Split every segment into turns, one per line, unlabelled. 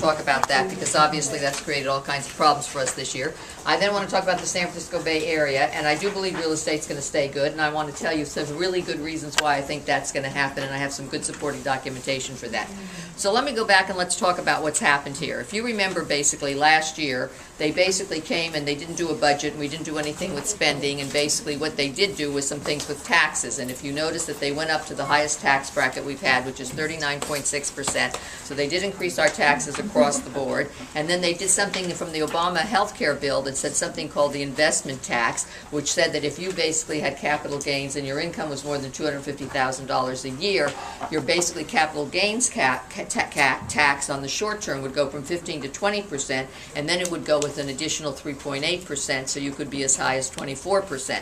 talk about that because obviously that's created all kinds of problems for us this year. I then want to talk about the San Francisco Bay Area, and I do believe real estate's going to stay good, and I want to tell you some really good reasons why I think that's going to happen, and I have some good supporting documentation for that. So let me go back and let's talk about what's happened here. If you remember, basically last year, they basically came and they didn't do a budget, and we didn't do anything with spending, and basically what they did do was some things with taxes. And if you notice that they went up to the highest tax bracket we've had, which is 39.6%, so they did increase our taxes across the board. And then they did something from the Obama health care bill that said something called the investment tax, which said that if you basically had capital gains and your income was more than $250,000 a year, your basically capital gains tax on the short term would go from 15 to 20%, and then it would go with an additional 3.8%, so you could be as high as 24%.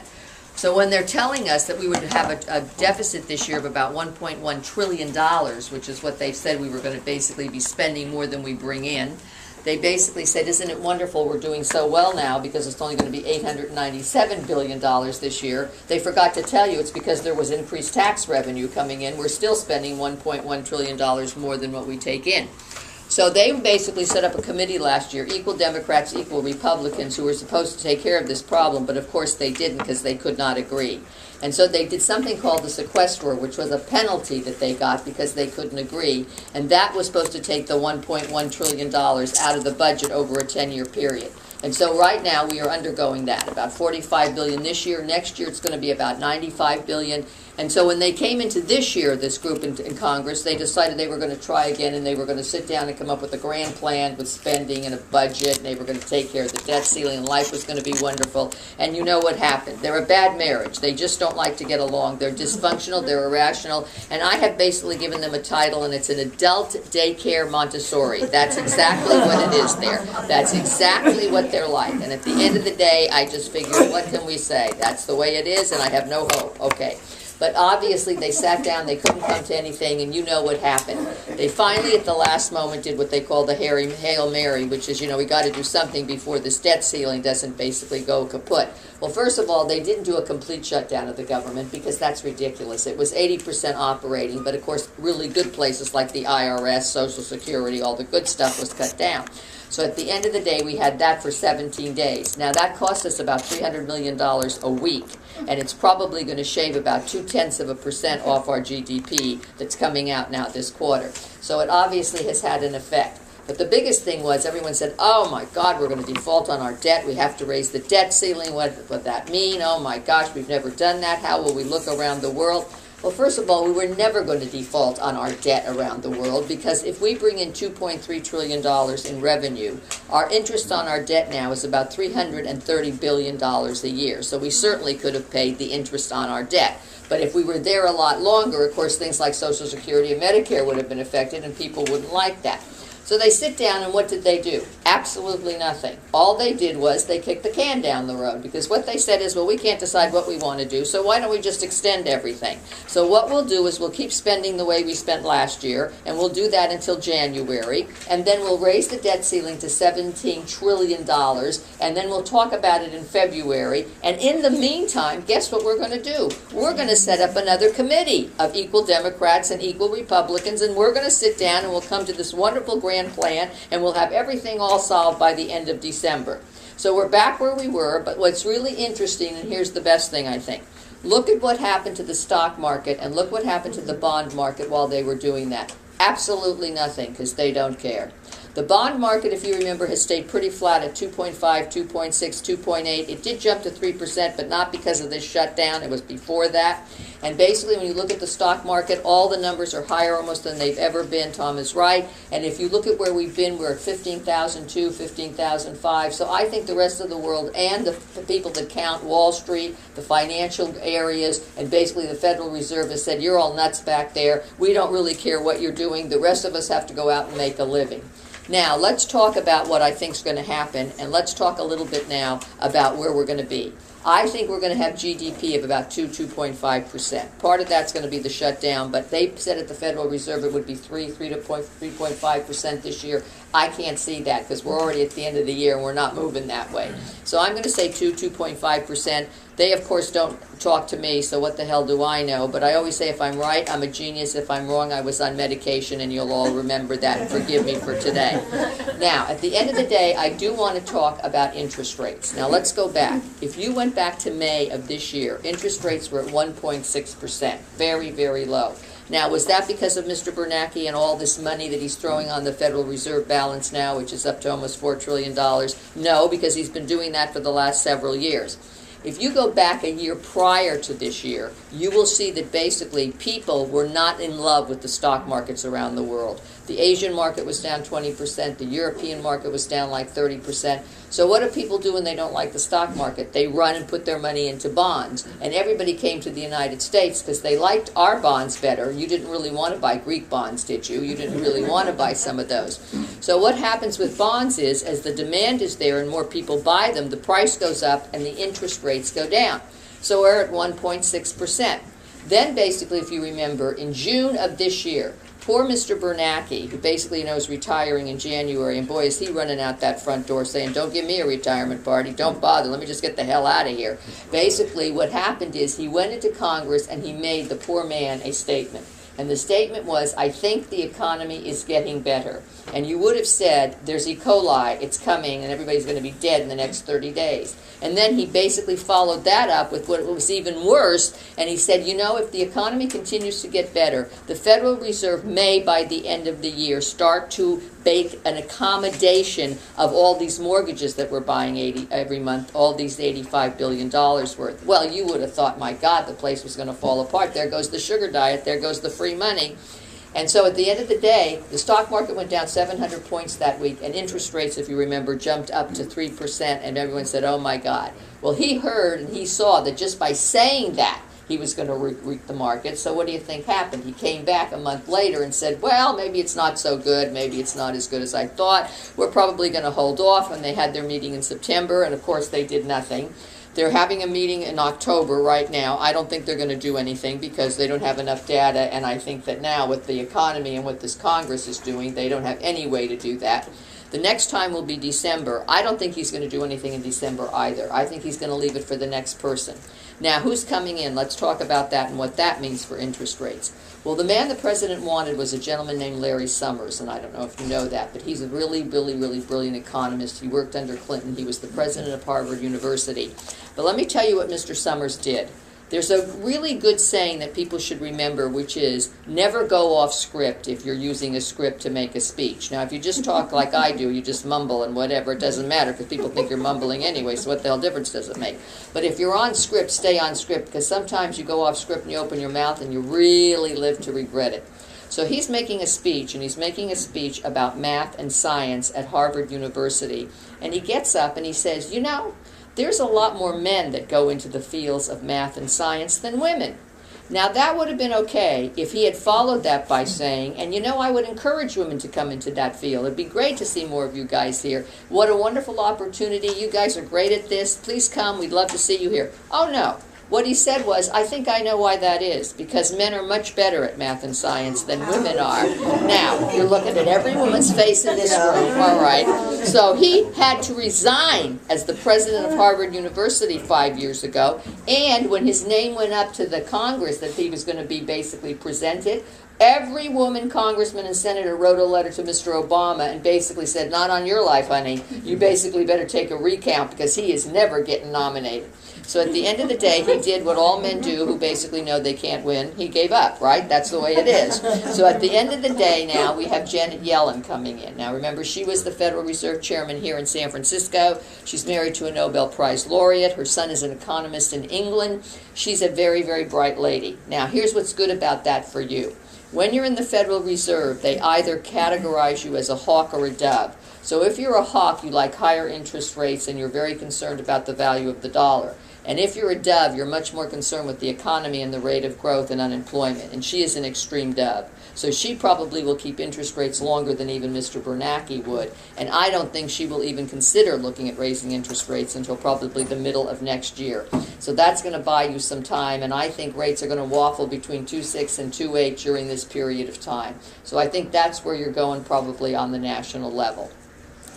So when they're telling us that we would have a deficit this year of about $1.1 trillion, which is what they said we were going to basically be spending more than we bring in, they basically said, isn't it wonderful we're doing so well now because it's only going to be $897 billion this year. They forgot to tell you it's because there was increased tax revenue coming in. We're still spending $1.1 trillion more than what we take in. So they basically set up a committee last year, equal Democrats, equal Republicans, who were supposed to take care of this problem, but of course they didn't because they could not agree. And so they did something called the sequester, which was a penalty that they got because they couldn't agree, and that was supposed to take the $1.1 trillion out of the budget over a 10-year period. And so right now we are undergoing that, about $45 billion this year. Next year it's going to be about $95 billion. And so when they came into this year, this group in Congress, they decided they were going to try again, and they were going to sit down and come up with a grand plan with spending and a budget, and they were going to take care of the debt ceiling, and life was going to be wonderful. And you know what happened. They're a bad marriage. They just don't like to get along. They're dysfunctional. They're irrational. And I have basically given them a title, and it's an adult daycare Montessori. That's exactly what it is there. That's exactly what they're like. And at the end of the day, I just figured, what can we say? That's the way it is, and I have no hope. Okay. But obviously they sat down, they couldn't come to anything, and you know what happened. They finally at the last moment did what they call the Hail Mary, which is, we got to do something before this debt ceiling doesn't basically go kaput. Well, first of all, they didn't do a complete shutdown of the government because that's ridiculous. It was 80% operating, but of course really good places like the IRS, Social Security, all the good stuff was cut down. So at the end of the day, we had that for 17 days. Now that cost us about $300 million a week, and it's probably going to shave about 0.2% off our GDP that's coming out now this quarter. So it obviously has had an effect. But the biggest thing was everyone said, oh my God, we're going to default on our debt. We have to raise the debt ceiling. What would that mean? Oh my gosh, we've never done that. How will we look around the world? Well, first of all, we were never going to default on our debt around the world because if we bring in $2.3 trillion in revenue, our interest on our debt now is about $330 billion a year. So we certainly could have paid the interest on our debt. But if we were there a lot longer, of course, things like Social Security and Medicare would have been affected, and people wouldn't like that. So they sit down, and what did they do? Absolutely nothing. All they did was they kicked the can down the road, because what they said is, well, we can't decide what we want to do, so why don't we just extend everything? So what we'll do is we'll keep spending the way we spent last year, and we'll do that until January, and then we'll raise the debt ceiling to $17 trillion, and then we'll talk about it in February, and in the meantime, guess what we're going to do? We're going to set up another committee of equal Democrats and equal Republicans, and we're going to sit down and we'll come to this wonderful grand plan, and we'll have everything all solved by the end of December. So we're back where we were, but what's really interesting, and here's the best thing I think, look at what happened to the stock market and look what happened to the bond market while they were doing that. Absolutely nothing, because they don't care. The bond market, if you remember, has stayed pretty flat at 2.5, 2.6, 2.8. It did jump to 3%, but not because of this shutdown. It was before that. And basically, when you look at the stock market, all the numbers are higher almost than they've ever been. Tom is right. And if you look at where we've been, we're at 15,002, 15,005. So I think the rest of the world and the people that count Wall Street, the financial areas, and basically the Federal Reserve has said, you're all nuts back there. We don't really care what you're doing. The rest of us have to go out and make a living. Now, let's talk about what I think is going to happen, and let's talk a little bit now about where we're going to be. I think we're going to have GDP of about 2.5%. Part of that's going to be the shutdown, but they said at the Federal Reserve it would be 3.5% this year. I can't see that because we're already at the end of the year and we're not moving that way. So I'm going to say 2.5%. They, of course, don't talk to me, so what the hell do I know? But I always say if I'm right, I'm a genius. If I'm wrong, I was on medication, and you'll all remember that and forgive me for today. Now, at the end of the day, I do want to talk about interest rates. Now, let's go back. If you went back to May of this year, interest rates were at 1.6%. Very, very low. Now, was that because of Mr. Bernanke and all this money that he's throwing on the Federal Reserve balance now, which is up to almost $4 trillion? No, because he's been doing that for the last several years. If you go back a year prior to this year, you will see that basically people were not in love with the stock markets around the world. The Asian market was down 20%, the European market was down like 30%. So what do people do when they don't like the stock market? They run and put their money into bonds. And everybody came to the United States because they liked our bonds better. You didn't really want to buy Greek bonds, did you? You didn't really want to buy some of those. So what happens with bonds is, as the demand is there and more people buy them, the price goes up and the interest rates go down. So we're at 1.6%. Then basically, if you remember, in June of this year, poor Mr. Bernanke, who basically knows retiring in January, and boy, is he running out that front door saying, don't give me a retirement party, don't bother, let me just get the hell out of here. Basically, what happened is he went into Congress and he made the poor man a statement. And the statement was, I think the economy is getting better. And you would have said, there's E. coli, it's coming, and everybody's going to be dead in the next 30 days. And then he basically followed that up with what was even worse, and he said, you know, if the economy continues to get better, the Federal Reserve may, by the end of the year, start to bake an accommodation of all these mortgages that we're buying every month, all these $85 billion worth. Well, you would have thought, my God, the place was going to fall apart. There goes the sugar diet, there goes the free money. And so at the end of the day, the stock market went down 700 points that week, and interest rates, if you remember, jumped up to 3%, and everyone said, oh my God. Well, he heard and he saw that just by saying that, he was going to reap the market. So what do you think happened? He came back a month later and said, well, maybe it's not so good, maybe it's not as good as I thought. We're probably going to hold off. And they had their meeting in September, and of course they did nothing. They're having a meeting in October right now. I don't think they're going to do anything because they don't have enough data, and I think that now with the economy and what this Congress is doing, they don't have any way to do that. The next time will be December. I don't think he's going to do anything in December either. I think he's going to leave it for the next person. Now, who's coming in? Let's talk about that and what that means for interest rates. Well, the man the president wanted was a gentleman named Larry Summers, and I don't know if you know that, but he's a really, really, really brilliant economist. He worked under Clinton. He was the president of Harvard University. But let me tell you what Mr. Summers did. There's a really good saying that people should remember, which is never go off script if you're using a script to make a speech. Now, if you just talk like I do, you just mumble and whatever, it doesn't matter because people think you're mumbling anyway, so what the hell difference does it make? But if you're on script, stay on script, because sometimes you go off script and you open your mouth and you really live to regret it. So he's making a speech, and he's making a speech about math and science at Harvard University, and he gets up and he says, you know, there's a lot more men that go into the fields of math and science than women. Now, that would have been okay if he had followed that by saying, and you know, I would encourage women to come into that field. It'd be great to see more of you guys here. What a wonderful opportunity. You guys are great at this. Please come. We'd love to see you here. Oh, no. What he said was, I think I know why that is, because men are much better at math and science than women are. Now, you're looking at every woman's face in this room, all right. So he had to resign as the president of Harvard University 5 years ago, and when his name went up to the Congress that he was going to be basically presented, every woman, congressman, and senator wrote a letter to Mr. Obama and basically said, not on your life, honey. You basically better take a recount because he is never getting nominated. So at the end of the day, he did what all men do who basically know they can't win. He gave up, right? That's the way it is. So at the end of the day now, we have Janet Yellen coming in. Now remember, she was the Federal Reserve Chairman here in San Francisco. She's married to a Nobel Prize laureate. Her son is an economist in England. She's a very, very bright lady. Now here's what's good about that for you. When you're in the Federal Reserve, they either categorize you as a hawk or a dove. So if you're a hawk, you like higher interest rates and you're very concerned about the value of the dollar. And if you're a dove, you're much more concerned with the economy and the rate of growth and unemployment. And she is an extreme dove. So she probably will keep interest rates longer than even Mr. Bernanke would. And I don't think she will even consider looking at raising interest rates until probably the middle of next year. So that's going to buy you some time. And I think rates are going to waffle between 2.6 and 2.8 during this period of time. So I think that's where you're going probably on the national level.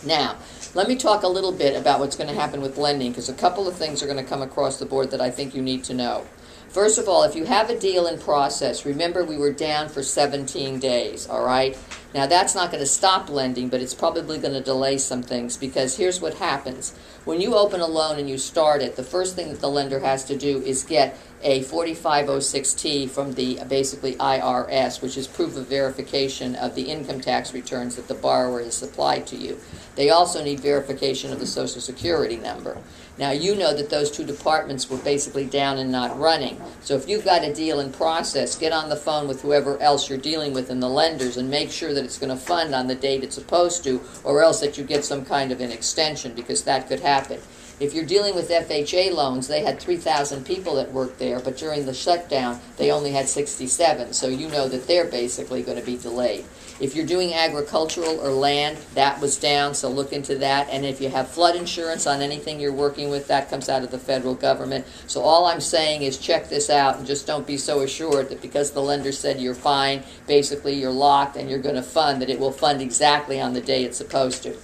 Now, let me talk a little bit about what's going to happen with lending, because a couple of things are going to come across the board that I think you need to know. First of all, if you have a deal in process, remember we were down for 17 days, all right? Now, that's not going to stop lending, but it's probably going to delay some things, because here's what happens. When you open a loan and you start it, the first thing that the lender has to do is get a 4506T from the basically IRS, which is proof of verification of the income tax returns that the borrower has supplied to you. They also need verification of the Social Security number. Now, you know that those two departments were basically down and not running. So if you've got a deal in process, get on the phone with whoever else you're dealing with in the lenders and make sure that it's going to fund on the date it's supposed to, or else that you get some kind of an extension, because that could happen. If you're dealing with FHA loans, they had 3,000 people that worked there, but during the shutdown, they only had 67, so you know that they're basically going to be delayed. If you're doing agricultural or land, that was down, so look into that. And if you have flood insurance on anything you're working with, that comes out of the federal government. So all I'm saying is check this out, and just don't be so assured that because the lender said you're fine, basically you're locked and you're going to fund, that it will fund exactly on the day it's supposed to.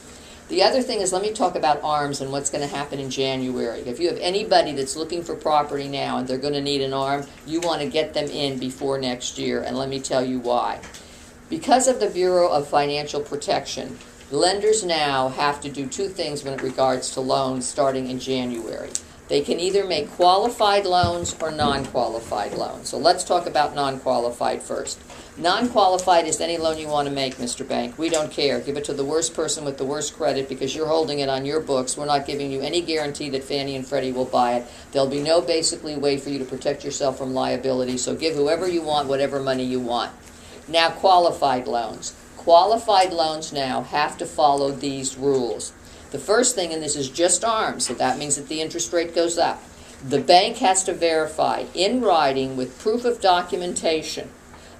The other thing is, let me talk about ARMs and what's going to happen in January. If you have anybody that's looking for property now and they're going to need an ARM, you want to get them in before next year, and let me tell you why. Because of the Bureau of Financial Protection, lenders now have to do two things when it regards to loans starting in January. They can either make qualified loans or non-qualified loans. So let's talk about non-qualified first. Non-qualified is any loan you want to make, Mr. Bank. We don't care. Give it to the worst person with the worst credit, because you're holding it on your books. We're not giving you any guarantee that Fannie and Freddie will buy it. There'll be no basically way for you to protect yourself from liability, so give whoever you want whatever money you want. Now, qualified loans. Qualified loans now have to follow these rules. The first thing, and this is just ARMs, so that means that the interest rate goes up. The bank has to verify in writing with proof of documentation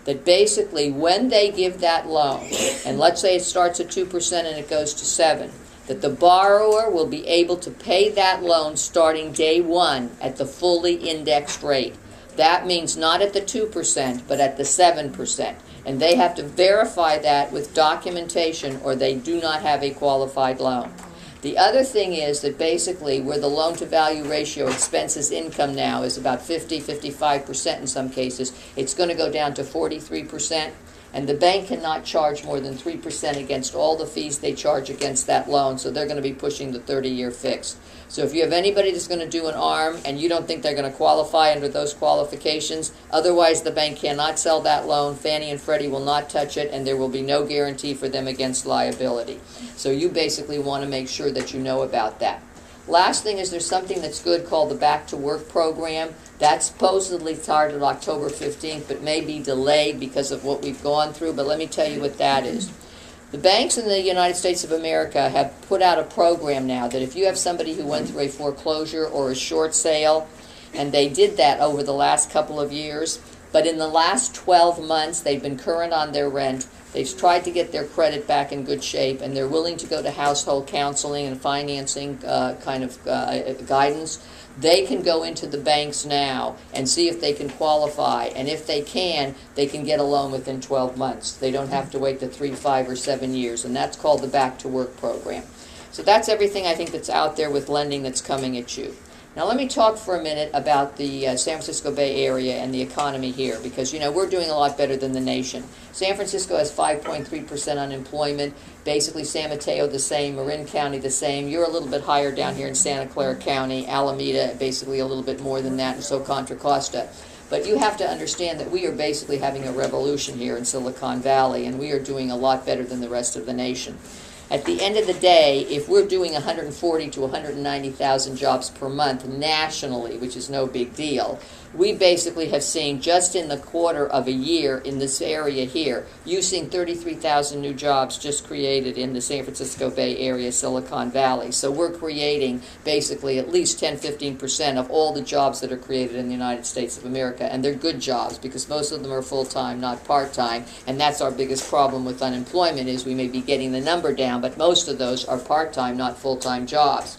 that basically when they give that loan, and let's say it starts at 2% and it goes to 7%, that the borrower will be able to pay that loan starting day one at the fully indexed rate. That means not at the 2%, but at the 7%. And they have to verify that with documentation, or they do not have a qualified loan. The other thing is that basically where the loan-to-value ratio expenses income now is about 50-55% in some cases, it's going to go down to 43%, and the bank cannot charge more than 3% against all the fees they charge against that loan, so they're going to be pushing the 30-year fixed. So if you have anybody that's going to do an ARM and you don't think they're going to qualify under those qualifications, otherwise the bank cannot sell that loan, Fannie and Freddie will not touch it, and there will be no guarantee for them against liability. So you basically want to make sure that you know about that. Last thing is, there's something that's good called the Back to Work program. That supposedly started October 15th, but may be delayed because of what we've gone through, but let me tell you what that is. The banks in the United States of America have put out a program now that if you have somebody who went through a foreclosure or a short sale, and they did that over the last couple of years, but in the last 12 months they've been current on their rent, they've tried to get their credit back in good shape, and they're willing to go to household counseling and financing guidance, they can go into the banks now and see if they can qualify. And if they can get a loan within 12 months. They don't have to wait the 3, 5, or 7 years, and that's called the Back to Work program. So that's everything I think that's out there with lending that's coming at you. Now let me talk for a minute about the San Francisco Bay Area and the economy here, because we're doing a lot better than the nation. San Francisco has 5.3% unemployment, basically San Mateo the same, Marin County the same. You're a little bit higher down here in Santa Clara County, Alameda basically a little bit more than that, and so Contra Costa. But you have to understand that we are basically having a revolution here in Silicon Valley, and we are doing a lot better than the rest of the nation. At the end of the day, if we're doing 140 to 190,000 jobs per month nationally, which is no big deal, we basically have seen just in the quarter of a year in this area here, you've seen 33,000 new jobs just created in the San Francisco Bay Area, Silicon Valley. So we're creating basically at least 10-15% of all the jobs that are created in the United States of America. And they're good jobs because most of them are full-time, not part-time. And that's our biggest problem with unemployment, is we may be getting the number down, but most of those are part-time, not full-time jobs.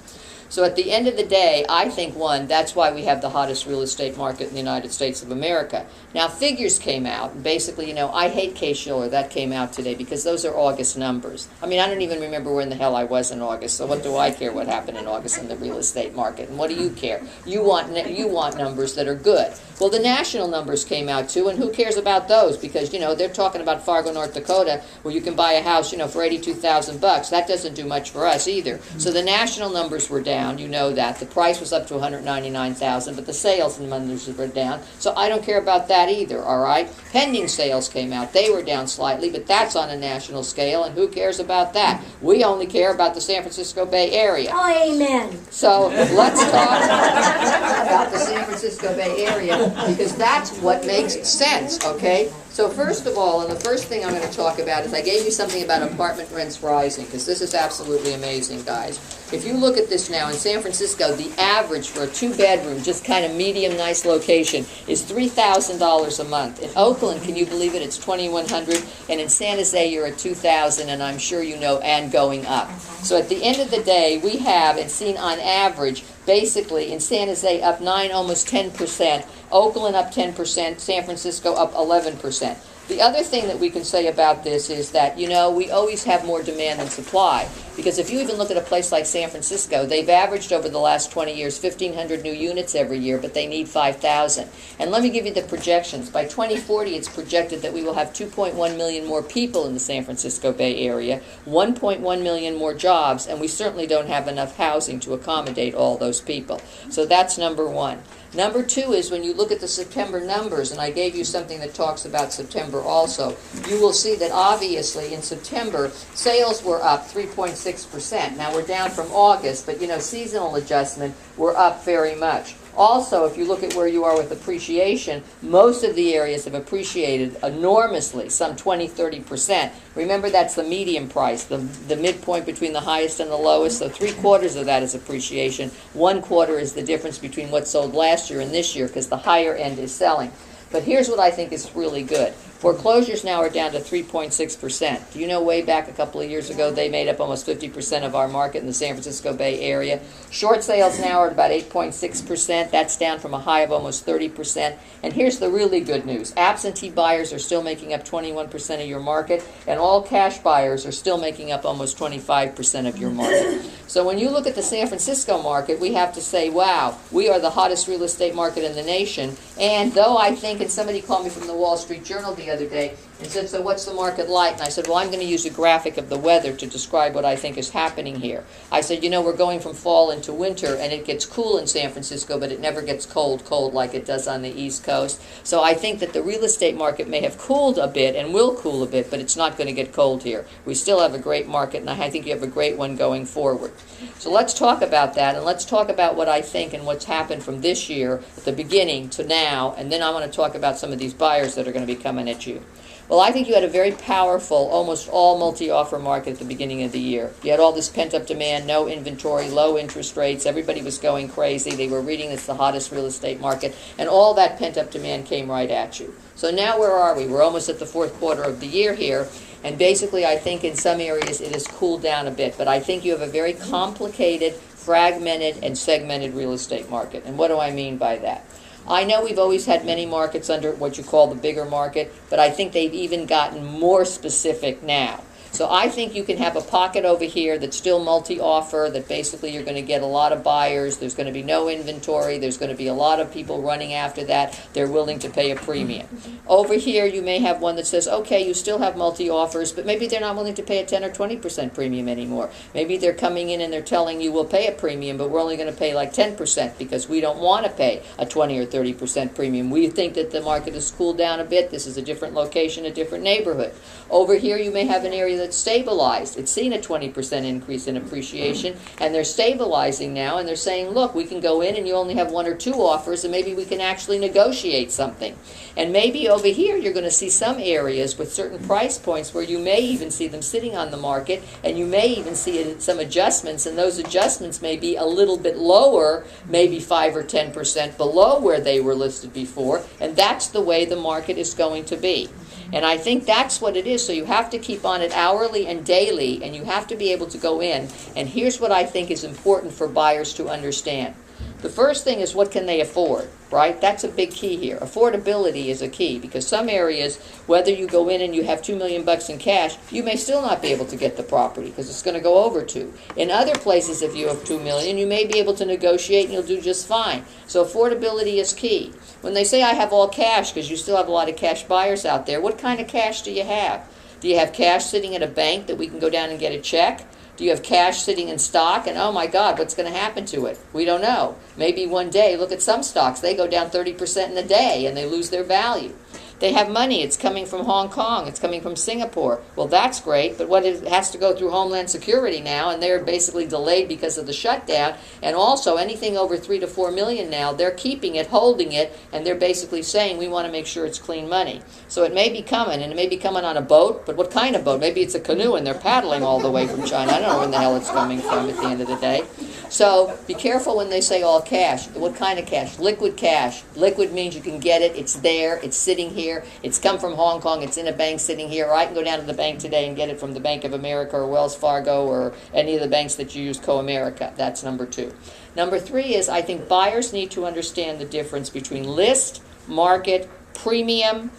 So at the end of the day, I think, one, that's why we have the hottest real estate market in the United States of America. Now, figures came out, and basically, you know, I hate Case-Shiller. That came out today because those are August numbers. I mean, I don't even remember where in the hell I was in August, so what do I care what happened in August in the real estate market? And what do you care? You want numbers that are good. Well, the national numbers came out too, and who cares about those? Because, you know, they're talking about Fargo, North Dakota, where you can buy a house, you know, for $82,000. That doesn't do much for us either. So the national numbers were down, you know that. The price was up to $199,000, but the sales numbers were down. So I don't care about that either, all right? Pending sales came out. They were down slightly, but that's on a national scale, and who cares about that? We only care about the San Francisco Bay Area.
Oh, amen.
So let's talk about the San Francisco Bay Area, because that's what makes sense, okay? So first of all, and the first thing I'm going to talk about is I gave you something about apartment rents rising, because this is absolutely amazing, guys. If you look at this now, in San Francisco, the average for a two-bedroom, just kind of medium, nice location, is $3,000 a month. In Oakland, can you believe it, it's $2,100, and in San Jose, you're at $2,000, and I'm sure you know, and going up. So at the end of the day, we have, and seen on average, basically in San Jose up 9, almost 10%, Oakland up 10%, San Francisco up 11%. The other thing that we can say about this is that, you know, we always have more demand than supply. Because if you even look at a place like San Francisco, they've averaged over the last 20 years 1,500 new units every year, but they need 5,000. And let me give you the projections. By 2040, it's projected that we will have 2.1 million more people in the San Francisco Bay Area, 1.1 million more jobs, and we certainly don't have enough housing to accommodate all those people. So that's number one. Number two is when you look at the September numbers, and I gave you something that talks about September also, you will see that obviously in September, sales were up 3.6%. Now we're down from August, but you know, seasonal adjustment, we're up very much. Also, if you look at where you are with appreciation, most of the areas have appreciated enormously, some 20-30%. Remember, that's the median price, the midpoint between the highest and the lowest, so 3/4 of that is appreciation. 1/4 is the difference between what sold last year and this year, because the higher end is selling. But here's what I think is really good. Foreclosures now are down to 3.6%. Do you know way back a couple of years ago they made up almost 50% of our market in the San Francisco Bay Area? Short sales now are at about 8.6%. That's down from a high of almost 30%. And here's the really good news. Absentee buyers are still making up 21% of your market, and all cash buyers are still making up almost 25% of your market. So when you look at the San Francisco market, we have to say, wow, we are the hottest real estate market in the nation. And though I think, and somebody called me from the Wall Street Journal the other day and said, so what's the market like? And I said, well, I'm going to use a graphic of the weather to describe what I think is happening here. I said, you know, we're going from fall into winter, and it gets cool in San Francisco, but it never gets cold like it does on the East Coast. So I think that the real estate market may have cooled a bit and will cool a bit, but it's not going to get cold here. We still have a great market, and I think you have a great one going forward. So let's talk about that, and let's talk about what I think and what's happened from this year at the beginning to now, and then I want to talk about some of these buyers that are going to be coming at you. Well, I think you had a very powerful, almost all multi-offer market at the beginning of the year. You had all this pent-up demand, no inventory, low interest rates. Everybody was going crazy. They were reading it's the hottest real estate market, and all that pent-up demand came right at you. So now where are we? We're almost at the fourth quarter of the year here, and basically I think in some areas it has cooled down a bit, but I think you have a very complicated, fragmented, and segmented real estate market. And what do I mean by that? I know we've always had many markets under what you call the bigger market, but I think they've even gotten more specific now. So I think you can have a pocket over here that's still multi-offer, that basically you're going to get a lot of buyers, there's going to be no inventory, there's going to be a lot of people running after that, they're willing to pay a premium. Over here you may have one that says, okay, you still have multi-offers, but maybe they're not willing to pay a 10 or 20% premium anymore. Maybe they're coming in and they're telling you we'll pay a premium, but we're only going to pay like 10% because we don't want to pay a 20 or 30% premium. We think that the market has cooled down a bit, this is a different location, a different neighborhood. Over here you may have an area that's stabilized. It's seen a 20% increase in appreciation, and they're stabilizing now, and they're saying, look, we can go in and you only have 1 or 2 offers, and maybe we can actually negotiate something. And maybe over here you're going to see some areas with certain price points where you may even see them sitting on the market, and you may even see some adjustments, and those adjustments may be a little bit lower, maybe 5 or 10% below where they were listed before, and that's the way the market is going to be. And I think that's what it is. So you have to keep on it hourly and daily, and you have to be able to go in. And here's what I think is important for buyers to understand. The first thing is, what can they afford, right? That's a big key here. Affordability is a key, because some areas, whether you go in and you have $2 million in cash, you may still not be able to get the property because it's going to go over 2. In other places, if you have $2 million, you may be able to negotiate and you'll do just fine. So affordability is key. When they say I have all cash, because you still have a lot of cash buyers out there, what kind of cash do you have? Do you have cash sitting at a bank that we can go down and get a check? Do you have cash sitting in stock? And oh my God, what's going to happen to it? We don't know. Maybe one day, look at some stocks, they go down 30% in a day and they lose their value. They have money, it's coming from Hong Kong, it's coming from Singapore. Well, that's great, but what it has to go through Homeland Security now, and they're basically delayed because of the shutdown. And also, anything over 3 to 4 million now, they're keeping it, holding it, and they're basically saying we want to make sure it's clean money. So it may be coming, and it may be coming on a boat, but what kind of boat? Maybe it's a canoe and they're paddling all the way from China. I don't know where the hell it's coming from at the end of the day. So be careful when they say all cash. What kind of cash? Liquid cash. Liquid means you can get it, it's there, it's sitting here, it's come from Hong Kong, it's in a bank sitting here, or I can go down to the bank today and get it from the Bank of America or Wells Fargo or any of the banks that you use, Co-America. That's number 2. Number 3 is, I think buyers need to understand the difference between list, market, premium,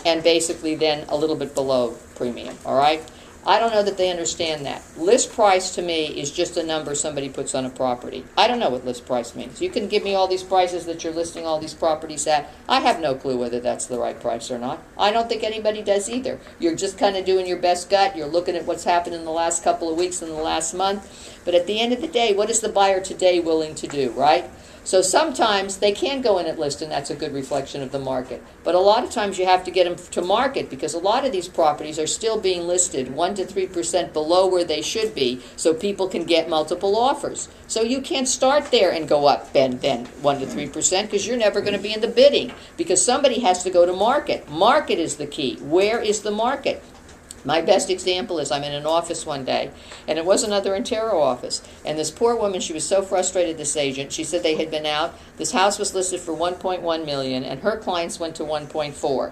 and basically then a little bit below premium, all right? I don't know that they understand that. List price to me is just a number somebody puts on a property. I don't know what list price means. You can give me all these prices that you're listing all these properties at. I have no clue whether that's the right price or not. I don't think anybody does either. You're just kind of doing your best gut. You're looking at what's happened in the last couple of weeks, in the last month. But at the end of the day, what is the buyer today willing to do, right? So sometimes they can go in at list, and that's a good reflection of the market. But a lot of times you have to get them to market, because a lot of these properties are still being listed 1 to 3% below where they should be, so people can get multiple offers. So you can't start there and go up then 1 to 3%, because you're never going to be in the bidding, because somebody has to go to market. Market is the key. Where is the market? My best example is, I'm in an office one day, and it was another Intero office, and this poor woman, she was so frustrated, this agent, she said they had been out, this house was listed for 1.1 million, and her clients went to 1.4,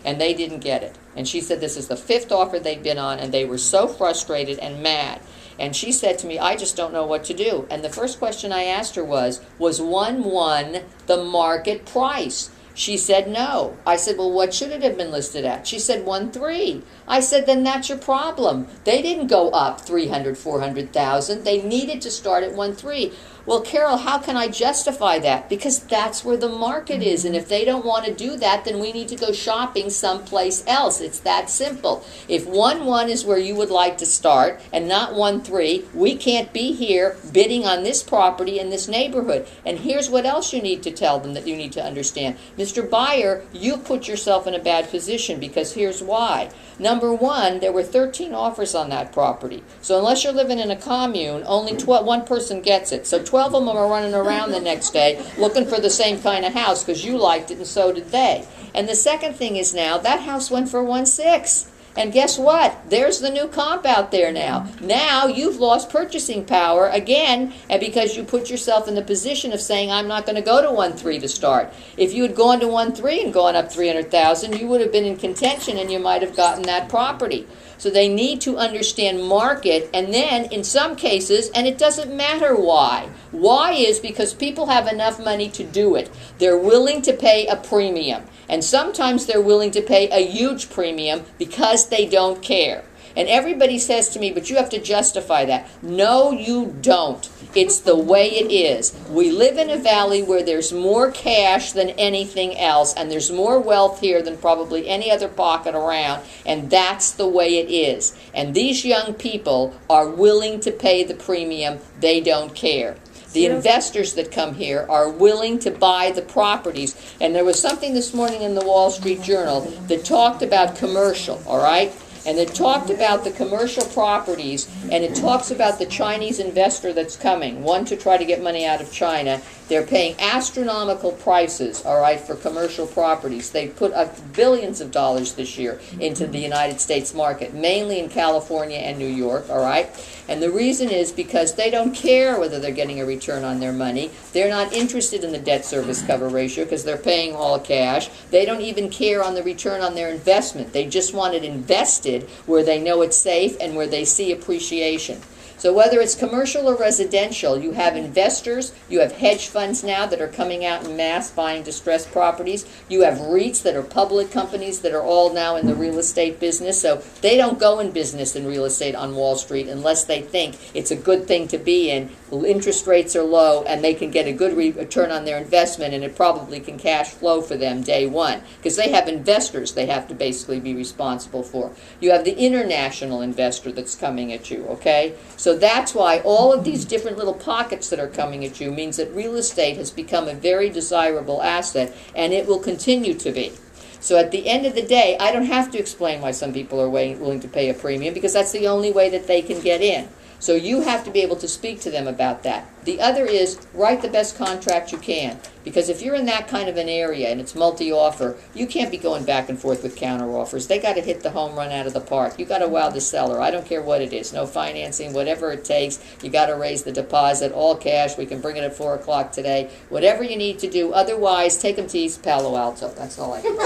and they didn't get it. And she said this is the 5th offer they'd been on, and they were so frustrated and mad. And she said to me, I just don't know what to do. And the first question I asked her was 1.1 the market price? She said no. I said, well, what should it have been listed at? She said 1.3. I said, then that's your problem. They didn't go up 300, 400,000. They needed to start at 1.3. Well, Carol, how can I justify that? Because that's where the market is. And if they don't want to do that, then we need to go shopping someplace else. It's that simple. If 1.1 is where you would like to start and not 1.3, we can't be here bidding on this property in this neighborhood. And here's what else you need to tell them that you need to understand. Mr. Buyer, you put yourself in a bad position, because here's why. Number 1, there were 13 offers on that property. So unless you're living in a commune, only 1 person gets it. So 12 of them are running around the next day looking for the same kind of house because you liked it and so did they. And the second thing is, now that house went for 1.6. And guess what? There's the new comp out there now. Now you've lost purchasing power again, and because you put yourself in the position of saying, I'm not going to go to 1.3 to start. If you had gone to 1.3 and gone up 300,000, you would have been in contention and you might have gotten that property. So they need to understand market, and then in some cases, and it doesn't matter why. Why is because people have enough money to do it. They're willing to pay a premium. And sometimes they're willing to pay a huge premium because they don't care. And everybody says to me, but you have to justify that. No, you don't. It's the way it is. We live in a valley where there's more cash than anything else, and there's more wealth here than probably any other pocket around, and that's the way it is. And these young people are willing to pay the premium. They don't care. The investors that come here are willing to buy the properties. And there was something this morning in the Wall Street Journal that talked about commercial, all right? And it talked about the commercial properties, and it talks about the Chinese investor that's coming, one to try to get money out of China. They're paying astronomical prices, all right, for commercial properties. They put billions of dollars this year into the United States market, mainly in California and New York, all right? And the reason is because they don't care whether they're getting a return on their money. They're not interested in the debt service cover ratio because they're paying all cash. They don't even care on the return on their investment. They just want it invested where they know it's safe and where they see appreciation. So whether it's commercial or residential, you have investors, you have hedge funds now that are coming out in mass buying distressed properties, you have REITs that are public companies that are all now in the real estate business, so they don't go in business in real estate on Wall Street unless they think it's a good thing to be in, interest rates are low, and they can get a good return on their investment, and it probably can cash flow for them day one, because they have investors they have to basically be responsible for. You have the international investor that's coming at you, okay? So that's why all of these different little pockets that are coming at you means that real estate has become a very desirable asset, and it will continue to be. So at the end of the day, I don't have to explain why some people are willing to pay a premium, because that's the only way that they can get in. So you have to be able to speak to them about that. The other is, write the best contract you can. Because if you're in that kind of an area and it's multi-offer, you can't be going back and forth with counter-offers. They got to hit the home run out of the park. You got to wow the seller. I don't care what it is. No financing, whatever it takes. You got to raise the deposit, all cash. We can bring it at 4 o'clock today. Whatever you need to do. Otherwise, take them to East Palo Alto. That's all I can say.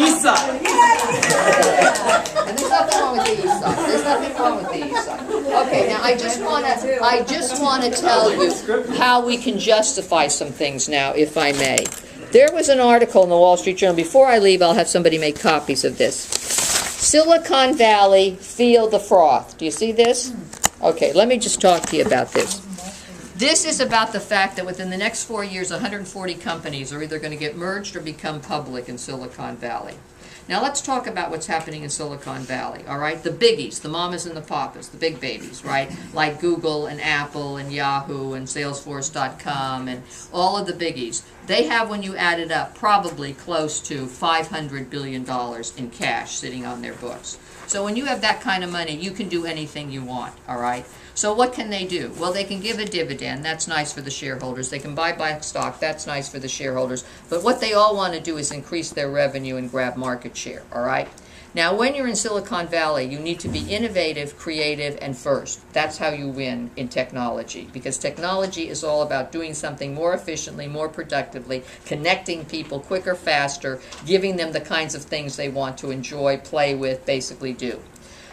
East side.
And there's nothing wrong with the east side. There's nothing wrong with the east side. Okay, now I just want to tell you how we can justify some things now, if I may. There was an article in the Wall Street Journal. Before I leave, I'll have somebody make copies of this. Silicon Valley, feel the froth. Do you see this? Okay, let me just talk to you about this. This is about the fact that within the next 4 years, 140 companies are either going to get merged or become public in Silicon Valley. Now let's talk about what's happening in Silicon Valley, all right? The biggies, the mamas and the papas, the big babies, right? Like Google and Apple and Yahoo and Salesforce.com and all of the biggies. They have, when you add it up, probably close to $500 billion in cash sitting on their books. So when you have that kind of money, you can do anything you want, all right? So what can they do? Well, they can give a dividend. That's nice for the shareholders. They can buy back stock. That's nice for the shareholders. But what they all want to do is increase their revenue and grab market share, all right? Now, when you're in Silicon Valley, you need to be innovative, creative, and first. That's how you win in technology, because technology is all about doing something more efficiently, more productively, connecting people quicker, faster, giving them the kinds of things they want to enjoy, play with, basically do.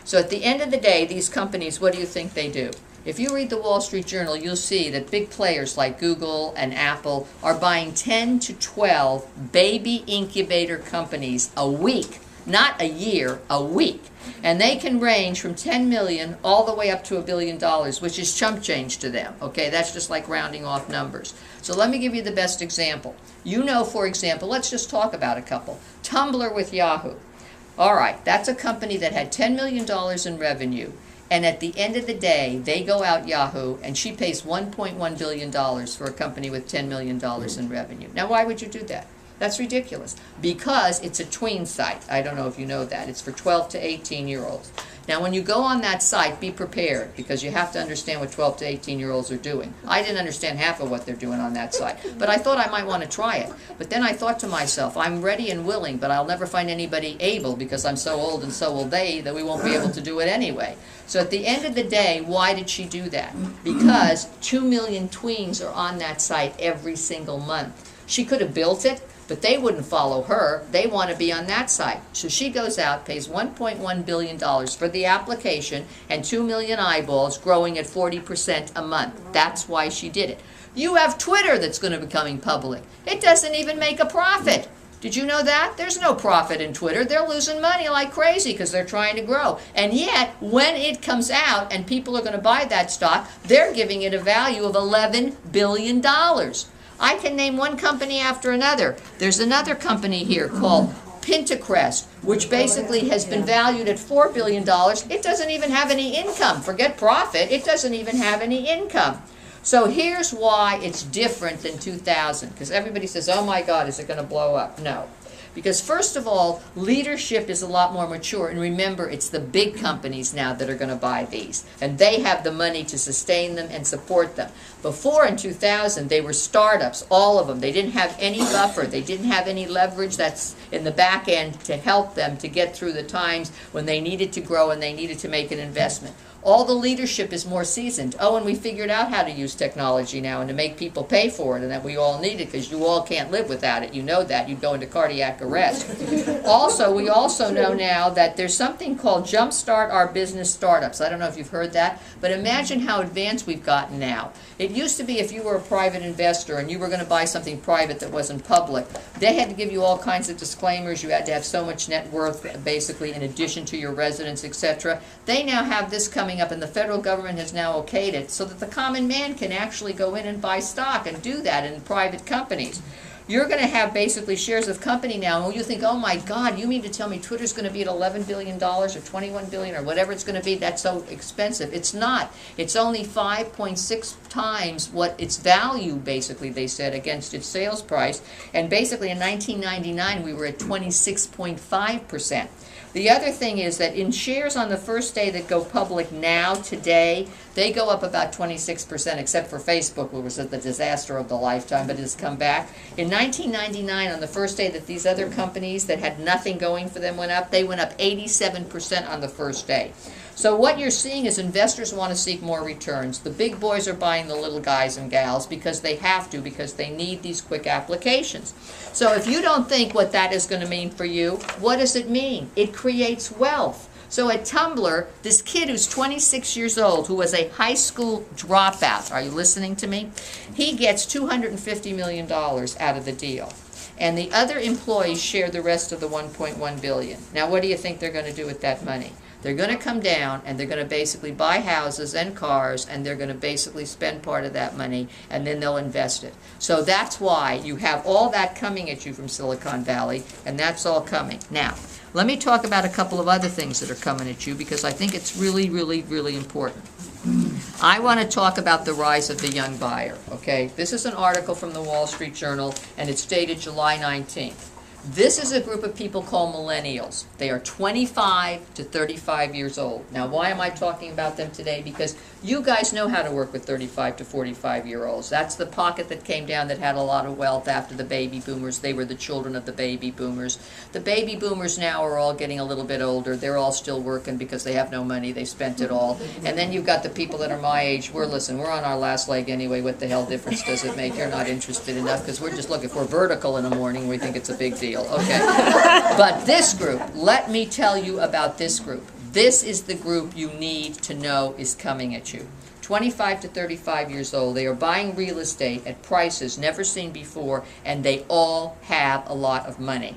So at the end of the day, these companies, what do you think they do? If you read the Wall Street Journal, you'll see that big players like Google and Apple are buying 10 to 12 baby incubator companies a week. Not a year, a week. And they can range from 10 million all the way up to $1 billion, which is chump change to them. Okay, that's just like rounding off numbers. So let me give you the best example. You know, for example, let's just talk about a couple. Tumblr with Yahoo. All right, that's a company that had $10 million in revenue. And at the end of the day, they go out Yahoo, and she pays $1.1 billion for a company with $10 million in revenue. Now, why would you do that? That's ridiculous, because it's a tween site. I don't know if you know that. It's for 12 to 18-year-olds. Now, when you go on that site, be prepared, because you have to understand what 12 to 18-year-olds are doing. I didn't understand half of what they're doing on that site, but I thought I might want to try it. But then I thought to myself, I'm ready and willing, but I'll never find anybody able, because I'm so old and so will they, that we won't be able to do it anyway. So at the end of the day, why did she do that? Because 2 million tweens are on that site every single month. She could have built it, but they wouldn't follow her. They want to be on that site. So she goes out, pays $1.1 billion for the application, and 2 million eyeballs growing at 40% a month. That's why she did it. You have Twitter that's going to be becoming public. It doesn't even make a profit. Did you know that? There's no profit in Twitter. They're losing money like crazy because they're trying to grow. And yet, when it comes out and people are going to buy that stock, they're giving it a value of $11 billion. I can name one company after another. There's another company here called Pintacrest, which basically has been valued at $4 billion. It doesn't even have any income. Forget profit. It doesn't even have any income. So here's why it's different than 2000, because everybody says, oh my God, is it going to blow up? No. Because first of all, leadership is a lot more mature. And remember, it's the big companies now that are going to buy these. And they have the money to sustain them and support them. Before, in 2000, they were startups, all of them. They didn't have any buffer. They didn't have any leverage that's in the back end to help them to get through the times when they needed to grow and they needed to make an investment. All the leadership is more seasoned. Oh, and we figured out how to use technology now and to make people pay for it, and that we all need it because you all can't live without it. You know that. You'd go into cardiac arrest. Also, we also know now that there's something called Jumpstart Our Business Startups. I don't know if you've heard that, but imagine how advanced we've gotten now. It used to be if you were a private investor and you were going to buy something private that wasn't public, they had to give you all kinds of disclaimers. You had to have so much net worth, basically, in addition to your residence, etc. They now have this coming up, and the federal government has now okayed it so that the common man can actually go in and buy stock and do that in private companies. You're going to have basically shares of company now, and you think, oh my God, you mean to tell me Twitter's going to be at $11 billion or $21 billion or whatever it's going to be? That's so expensive. It's not. It's only 5.6 times what its value, basically, they said, against its sales price. And basically in 1999, we were at 26.5%. The other thing is that in shares on the first day that go public now, today, they go up about 26%, except for Facebook, which was the disaster of the lifetime, but it has come back. In 1999, on the first day that these other companies that had nothing going for them went up, they went up 87% on the first day. So what you're seeing is investors want to seek more returns. The big boys are buying the little guys and gals because they have to, because they need these quick applications. So if you don't think what that is going to mean for you, what does it mean? It creates wealth. So at Tumblr, this kid who's 26 years old, who was a high school dropout, are you listening to me? He gets $250 million out of the deal. And the other employees share the rest of the $1.1 billion. Now what do you think they're going to do with that money? They're going to come down and they're going to basically buy houses and cars, and they're going to basically spend part of that money, and then they'll invest it. So that's why you have all that coming at you from Silicon Valley, and that's all coming. Now, let me talk about a couple of other things that are coming at you, because I think it's really, really, really important. I want to talk about the rise of the young buyer, okay? This is an article from the Wall Street Journal, and it's dated July 19th. This is a group of people called millennials. They are 25 to 35 years old. Now, why am I talking about them today? Because you guys know how to work with 35 to 45-year-olds. That's the pocket that came down that had a lot of wealth after the baby boomers. They were the children of the baby boomers. The baby boomers now are all getting a little bit older. They're all still working because they have no money. They spent it all. And then you've got the people that are my age. We're on our last leg anyway. What the hell difference does it make? You're not interested enough because we're just, look, if we're vertical in the morning, we think it's a big deal. Okay, but this group, let me tell you about this group. This is the group you need to know is coming at you. 25 to 35 years old. They are buying real estate at prices never seen before, and they all have a lot of money.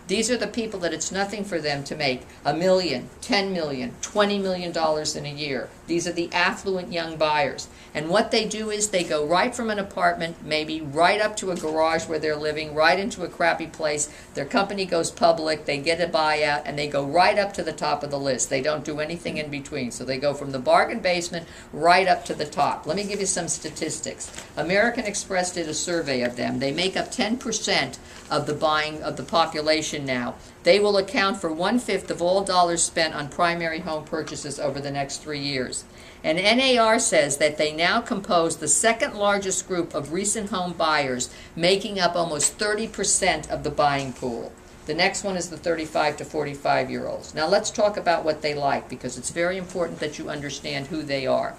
These are the people that it's nothing for them to make $1 million, $10 million, $20 million in a year. These are the affluent young buyers. And what they do is they go right from an apartment, maybe right up to a garage where they're living, right into a crappy place. Their company goes public, they get a buyout, and they go right up to the top of the list. They don't do anything in between. So they go from the bargain basement right up to the top. Let me give you some statistics. American Express did a survey of them. They make up 10% of the buying of the population now. They will account for 1/5 of all dollars spent on primary home purchases over the next 3 years. And NAR says that they now compose the second largest group of recent home buyers, making up almost 30% of the buying pool. The next one is the 35 to 45-year-olds. Now let's talk about what they like, because it's very important that you understand who they are.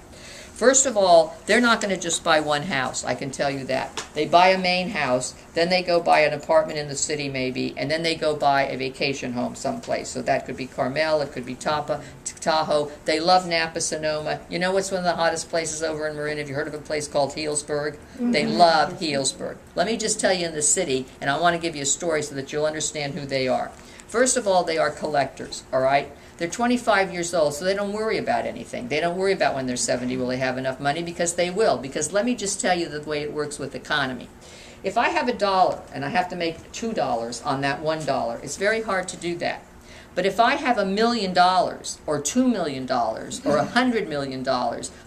First of all, they're not going to just buy one house, I can tell you that. They buy a main house, then they go buy an apartment in the city maybe, and then they go buy a vacation home someplace. So that could be Carmel, it could be Tahoe. They love Napa, Sonoma. You know what's one of the hottest places over in Marin? Have you heard of a place called Healdsburg? They love Healdsburg. Let me just tell you in the city, and I want to give you a story so that you'll understand who they are. First of all, they are collectors, all right? They're 25 years old, so they don't worry about anything. They don't worry about when they're 70, will they have enough money? Because they will. Because let me just tell you the way it works with economy. If I have $1 and I have to make $2 on that $1, it's very hard to do that. But if I have $1 million or $2 million or $100 million,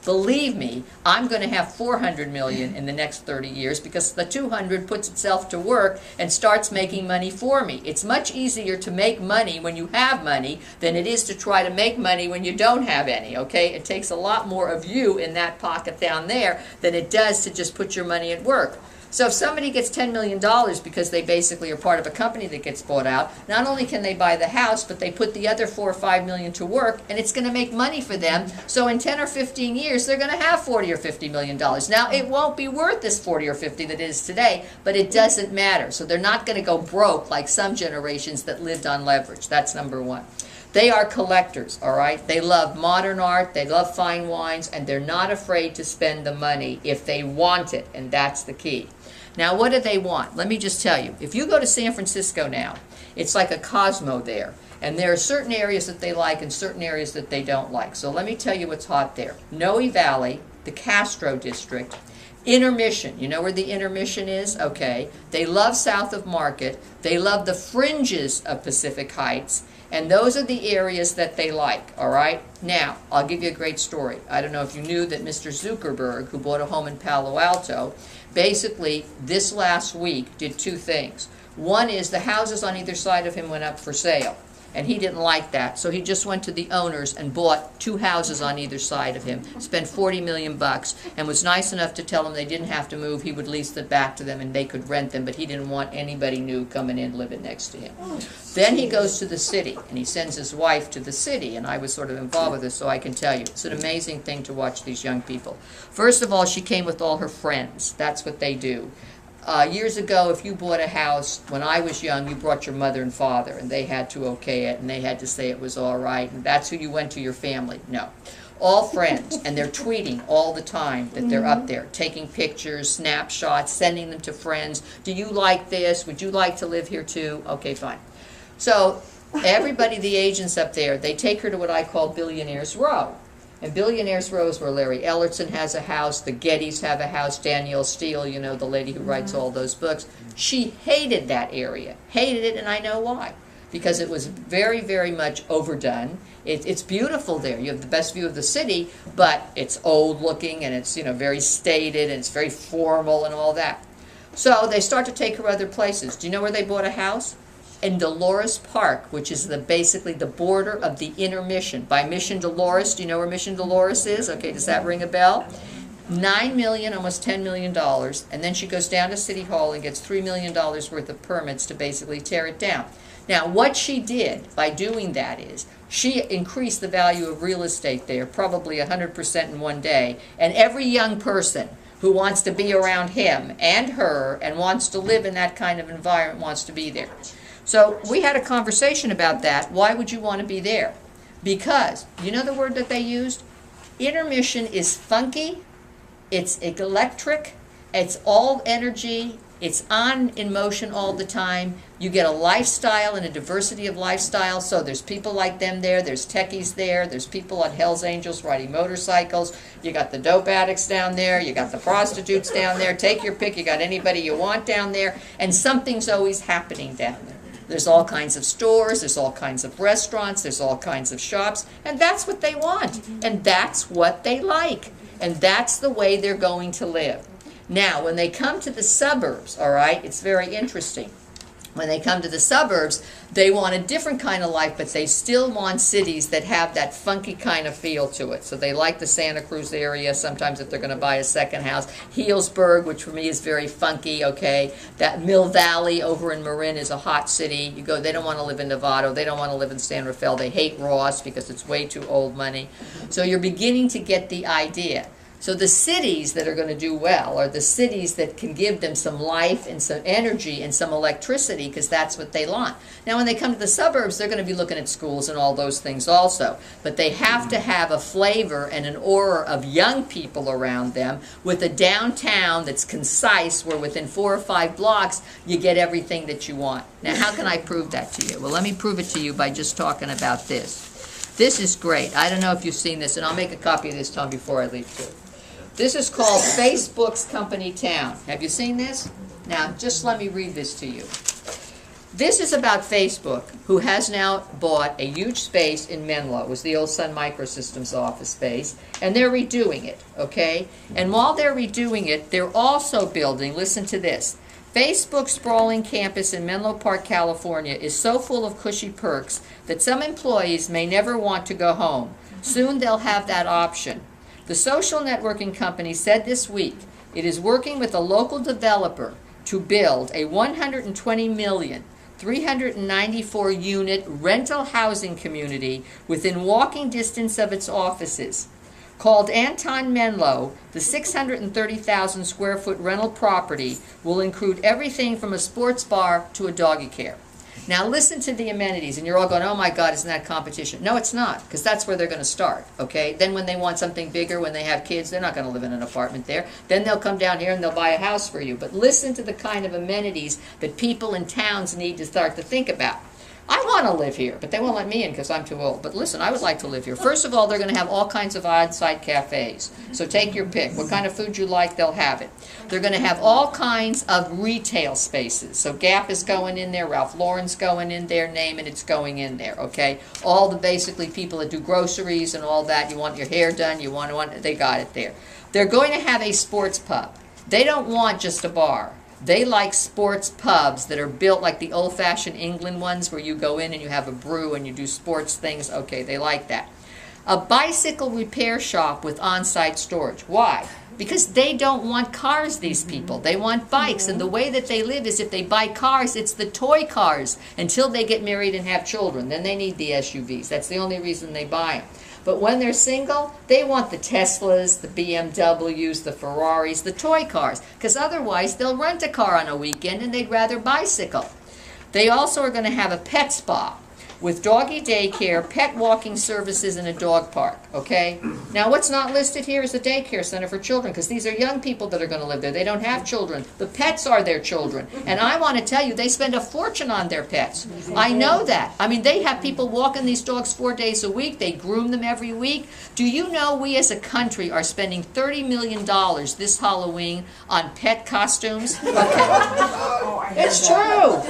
believe me, I'm going to have $400 million in the next 30 years because the 200 puts itself to work and starts making money for me. It's much easier to make money when you have money than it is to try to make money when you don't have any, okay? It takes a lot more of you in that pocket down there than it does to just put your money at work. So if somebody gets $10 million because they basically are part of a company that gets bought out, not only can they buy the house, but they put the other $4 or $5 million to work, and it's going to make money for them. So in 10 or 15 years, they're going to have $40 or $50 million. Now, it won't be worth this 40 or 50 that it is today, but it doesn't matter. So they're not going to go broke like some generations that lived on leverage. That's number one. They are collectors, all right? They love modern art, they love fine wines, and they're not afraid to spend the money if they want it, and that's the key. Now, what do they want? Let me just tell you. If you go to San Francisco now, it's like a Cosmo there. And there are certain areas that they like and certain areas that they don't like. So let me tell you what's hot there. Noe Valley, the Castro District, Intermission. You know where the Intermission is? Okay. They love south of Market. They love the fringes of Pacific Heights. And those are the areas that they like, all right? Now, I'll give you a great story. I don't know if you knew that Mr. Zuckerberg, who bought a home in Palo Alto, basically this last week did two things. One is the houses on either side of him went up for sale. And he didn't like that, so he just went to the owners and bought 2 houses on either side of him, spent $40 million, and was nice enough to tell them they didn't have to move. He would lease them back to them and they could rent them, but he didn't want anybody new coming in living next to him. Then he goes to the city, and he sends his wife to the city, and I was sort of involved with this, so I can tell you. It's an amazing thing to watch these young people. First of all, she came with all her friends. That's what they do. Years ago, if you bought a house, when I was young, you brought your mother and father, and they had to okay it, and they had to say it was all right, and that's who you went to, your family. No. All friends, and they're tweeting all the time that they're up there, taking pictures, snapshots, sending them to friends. Do you like this? Would you like to live here too? Okay, fine. So everybody, the agents up there, they take her to what I call Billionaires Row. And Billionaires Row is where Larry Ellerton has a house, the Gettys have a house, Danielle Steele, you know, the lady who writes all those books. She hated that area, hated it, and I know why. Because it was very, very much overdone. It's beautiful there. You have the best view of the city, but it's old looking and it's, you know, very stated and it's very formal and all that. So they start to take her other places. Do you know where they bought a house? In Dolores Park, which is basically the border of the Intermission. By Mission Dolores, do you know where Mission Dolores is? Okay, does that ring a bell? $9 million, almost $10 million, and then she goes down to City Hall and gets $3 million worth of permits to basically tear it down. Now, what she did by doing that is she increased the value of real estate there, probably 100% in one day, and every young person who wants to be around him and her and wants to live in that kind of environment wants to be there. So we had a conversation about that. Why would you want to be there? Because, you know the word that they used? Intermission is funky, it's electric, it's all energy, it's on in motion all the time. You get a lifestyle and a diversity of lifestyle, so there's people like them there, there's techies there, there's people on Hell's Angels riding motorcycles, you got the dope addicts down there, you got the prostitutes down there, take your pick, you got anybody you want down there, and something's always happening down there. There's all kinds of stores, there's all kinds of restaurants, there's all kinds of shops, and that's what they want, and that's what they like, and that's the way they're going to live. Now, when they come to the suburbs, all right, it's very interesting. When they come to the suburbs, they want a different kind of life, but they still want cities that have that funky kind of feel to it. So they like the Santa Cruz area, sometimes if they're going to buy a second house. Healdsburg, which for me is very funky, okay. That Mill Valley over in Marin is a hot city. You go, they don't want to live in Novato, they don't want to live in San Rafael, they hate Ross because it's way too old money. So you're beginning to get the idea. So the cities that are going to do well are the cities that can give them some life and some energy and some electricity, because that's what they want. Now when they come to the suburbs, they're going to be looking at schools and all those things also. But they have to have a flavor and an aura of young people around them with a downtown that's concise, where within 4 or 5 blocks you get everything that you want. Now how can I prove that to you? Well, let me prove it to you by just talking about this. This is great. I don't know if you've seen this, and I'll make a copy of this, Tom, before I leave too. This is called Facebook's Company Town. Have you seen this? Now, just let me read this to you. This is about Facebook, who has now bought a huge space in Menlo. It was the old Sun Microsystems office space, and they're redoing it, okay? And while they're redoing it, they're also building, listen to this, Facebook's sprawling campus in Menlo Park, California is so full of cushy perks that some employees may never want to go home. Soon they'll have that option. The social networking company said this week it is working with a local developer to build a 120 million, 394 unit rental housing community within walking distance of its offices. Called Anton Menlo, the 630,000 square foot rental property will include everything from a sports bar to a doggy care. Now listen to the amenities, and you're all going, oh my God, isn't that competition? No, it's not, because that's where they're going to start, okay? Then when they want something bigger, when they have kids, they're not going to live in an apartment there. Then they'll come down here and they'll buy a house for you. But listen to the kind of amenities that people in towns need to start to think about. I want to live here, but they won't let me in because I'm too old. But listen, I would like to live here. First of all, they're going to have all kinds of on-site cafes. So take your pick. What kind of food you like, they'll have it. They're going to have all kinds of retail spaces. So Gap is going in there, Ralph Lauren's going in there, name it, it's going in there, okay? All the basically people that do groceries and all that, you want your hair done, you want they got it there. They're going to have a sports pub. They don't want just a bar. They like sports pubs that are built like the old-fashioned England ones where you go in and you have a brew and you do sports things. Okay, they like that. A bicycle repair shop with on-site storage. Why? Because they don't want cars, these people. They want bikes. And the way that they live is if they buy cars, it's the toy cars until they get married and have children. Then they need the SUVs. That's the only reason they buy them. But when they're single, they want the Teslas, the BMWs, the Ferraris, the toy cars, because otherwise they'll rent a car on a weekend and they'd rather bicycle. They also are going to have a pet spa with doggy daycare, pet walking services, and a dog park, okay? Now, what's not listed here is a daycare center for children, because these are young people that are going to live there. They don't have children. The pets are their children. And I want to tell you, they spend a fortune on their pets. I know that. I mean, they have people walking these dogs 4 days a week. They groom them every week. Do you know we as a country are spending $30 million this Halloween on pet costumes? Okay. It's true.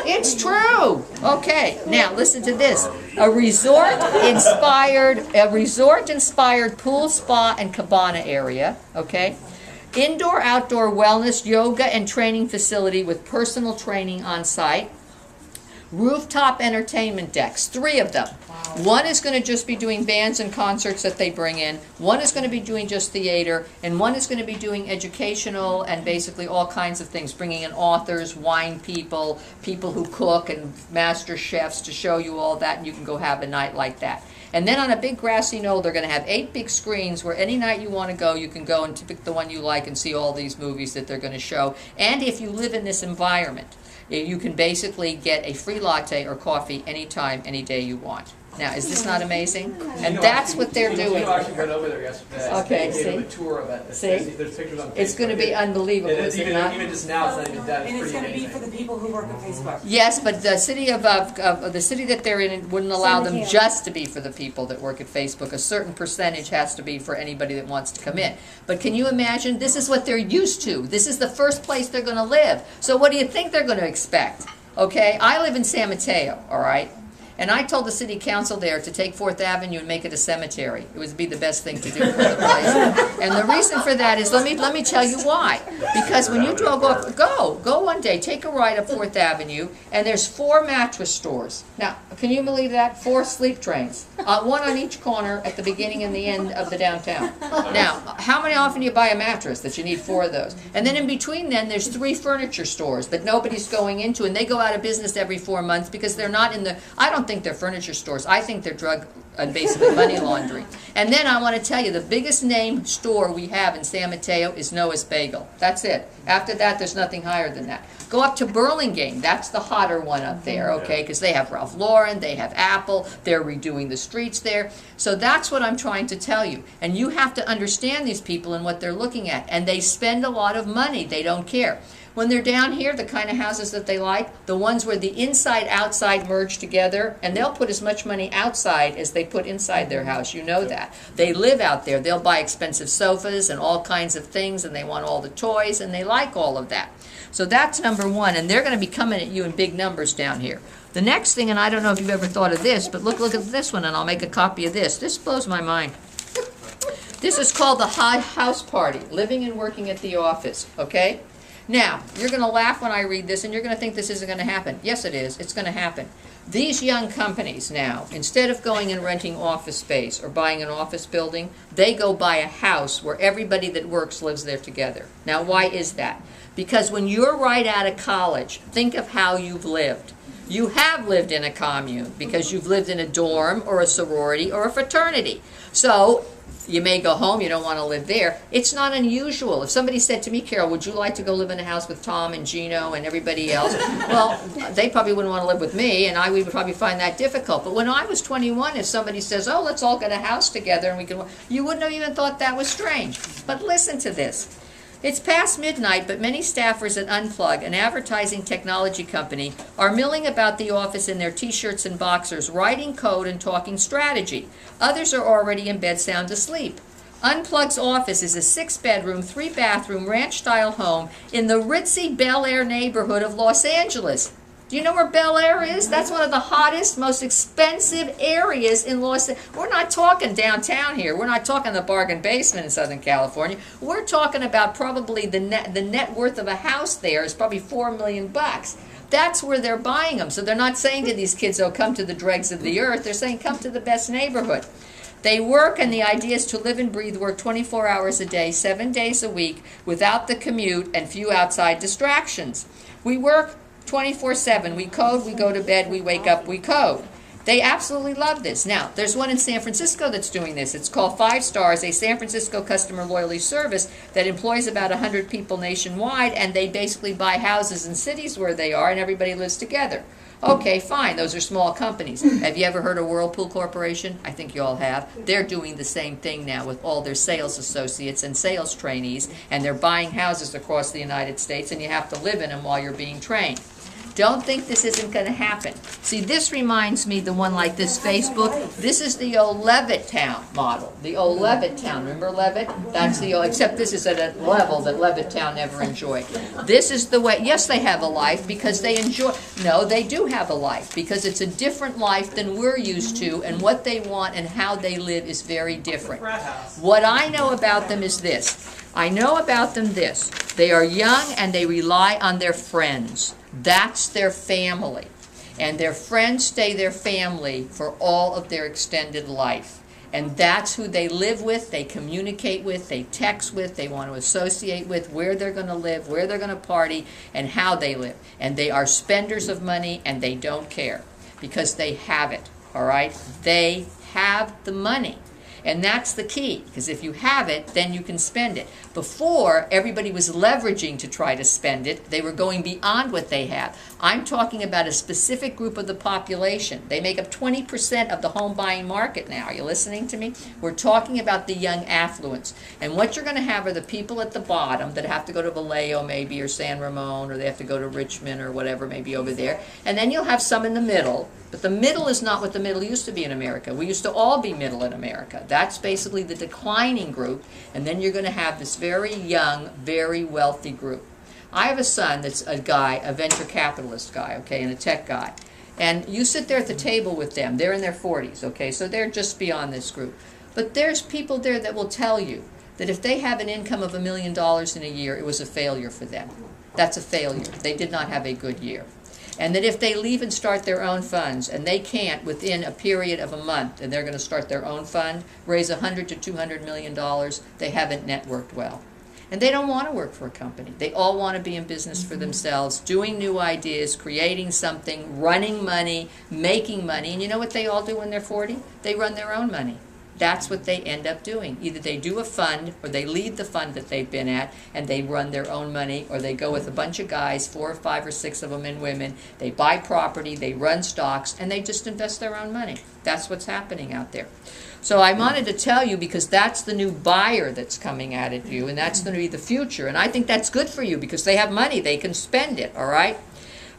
It's true. Okay. Now, listen to this. A resort-inspired pool, spa, and cabana area, okay? Indoor-outdoor wellness, yoga, and training facility with personal training on site. Rooftop entertainment decks, 3 of them. Wow. One is going to just be doing bands and concerts that they bring in. One is going to be doing just theater. And one is going to be doing educational and basically all kinds of things, bringing in authors, wine people, people who cook, and master chefs to show you all that, and you can go have a night like that. And then on a big grassy knoll, they're going to have 8 big screens where any night you want to go, you can go and pick the one you like and see all these movies that they're going to show. And if you live in this environment, you can basically get a free latte or coffee anytime, any day you want. Now, is this not amazing? And that's what they're doing.
I actually went over there yesterday.
Okay,
see?
see?
A tour of it.
See?
There's pictures on Facebook.
It's going to be unbelievable, is it not?
Even just now, it's not even done.
And it's going to be for the people who work at Facebook.
Yes, but the city the city that they're in wouldn't allow them just to be for the people that work at Facebook. A certain percentage has to be for anybody that wants to come in. But can you imagine? This is what they're used to. This is the first place they're going to live. So what do you think they're going to expect? Okay, I live in San Mateo, all right? And I told the city council there to take 4th Avenue and make it a cemetery. It would be the best thing to do for the place. And the reason for that is, let me tell you why. Because when you go one day, take a ride up 4th Avenue, and there's 4 mattress stores. Now, can you believe that? 4 sleep trains. One on each corner at the beginning and the end of the downtown. Now, how many often do you buy a mattress that you need 4 of those? And then in between then, there's 3 furniture stores that nobody's going into, and they go out of business every 4 months because they're not in the, I don't think they're furniture stores. I think they're drug and basically money laundering. And then I want to tell you, the biggest name store we have in San Mateo is Noah's Bagel. That's it. After that, there's nothing higher than that. Go up to Burlingame. That's the hotter one up there, okay, because they have Ralph Lauren, they have Apple, they're redoing the streets there. So that's what I'm trying to tell you. And you have to understand these people and what they're looking at. And they spend a lot of money. They don't care. When they're down here, the kind of houses that they like, the ones where the inside outside merge together, and they'll put as much money outside as they put inside their house. You know that. They live out there. They'll buy expensive sofas and all kinds of things, and they want all the toys, and they like all of that. So that's number one, and they're going to be coming at you in big numbers down here. The next thing, and I don't know if you've ever thought of this, but look at this one, and I'll make a copy of this. This blows my mind. This is called the high house party, living and working at the office, okay? Now, you're going to laugh when I read this, and you're going to think this isn't going to happen. Yes, it is. It's going to happen. These young companies now, instead of going and renting office space or buying an office building, they go buy a house where everybody that works lives there together. Now, why is that? Because when you're right out of college, think of how you've lived. You have lived in a commune because you've lived in a dorm or a sorority or a fraternity. So you may go home, you don't want to live there. It's not unusual. If somebody said to me, Carole, would you like to go live in a house with Tom and Gino and everybody else? Well, they probably wouldn't want to live with me, and we would probably find that difficult. But when I was 21, if somebody says, oh, let's all get a house together and we can, you wouldn't have even thought that was strange. But listen to this. It's past midnight, but many staffers at Unplug, an advertising technology company, are milling about the office in their t-shirts and boxers, writing code and talking strategy. Others are already in bed sound asleep. Unplug's office is a 6-bedroom, 3-bathroom, ranch-style home in the ritzy Bel Air neighborhood of Los Angeles. Do you know where Bel Air is? That's one of the hottest, most expensive areas in Los Angeles. We're not talking downtown here. We're not talking the bargain basement in Southern California. We're talking about probably the net worth of a house there is probably $4 million. That's where they're buying them. So they're not saying to these kids, oh, come to the dregs of the earth. They're saying, come to the best neighborhood. They work, and the idea is to live and breathe, work 24 hours a day, 7 days a week, without the commute and few outside distractions. We work 24/7. We code, we go to bed, we wake up, we code. They absolutely love this. Now, there's one in San Francisco that's doing this. It's called 5 Stars, a San Francisco customer loyalty service that employs about 100 people nationwide, and they basically buy houses in cities where they are, and everybody lives together. Okay, fine. Those are small companies. Have you ever heard of Whirlpool Corporation? I think you all have. They're doing the same thing now with all their sales associates and sales trainees, and they're buying houses across the United States, and you have to live in them while you're being trained. Don't think this isn't going to happen. See, this reminds me the one like this Facebook. This is the old Levittown model. The old Levittown. Remember Levitt? That's the old, except this is at a level that Levittown never enjoyed. This is the way, yes, they have a life because they enjoy, no, they do have a life because it's a different life than we're used to, and what they want and how they live is very different. What I know about them is this. I know about them this. They are young and they rely on their friends. That's their family. And their friends stay their family for all of their extended life. And that's who they live with, they communicate with, they text with, they want to associate with, where they're going to live, where they're going to party, and how they live. And they are spenders of money, and they don't care because they have it, all right? They have the money. And that's the key, because if you have it, then you can spend it. Before, everybody was leveraging to try to spend it. They were going beyond what they have. I'm talking about a specific group of the population. They make up 20% of the home buying market now. Are you listening to me? We're talking about the young affluents. And what you're going to have are the people at the bottom that have to go to Vallejo maybe, or San Ramon, or they have to go to Richmond or whatever, maybe over there. And then you'll have some in the middle. But the middle is not what the middle used to be in America. We used to all be middle in America. That's basically the declining group, and then you're going to have this very young, very wealthy group. I have a son that's a guy, a venture capitalist guy, okay, and a tech guy. And you sit there at the table with them. They're in their 40s, okay, so they're just beyond this group. But there's people there that will tell you that if they have an income of $1 million in a year, it was a failure for them. That's a failure. They did not have a good year. And that if they leave and start their own funds, and they can't within a period of a month, and they're going to start their own fund, raise $100 to $200 million, they haven't networked well. And they don't want to work for a company. They all want to be in business for themselves, doing new ideas, creating something, running money, making money. And you know what they all do when they're 40? They run their own money. That's what they end up doing. Either they do a fund, or they lead the fund that they've been at, and they run their own money, or they go with a bunch of guys, 4 or 5 or 6 of them and women. They buy property, they run stocks, and they just invest their own money. That's what's happening out there. So I wanted to tell you because that's the new buyer that's coming at you, and that's going to be the future. And I think that's good for you because they have money, they can spend it, all right?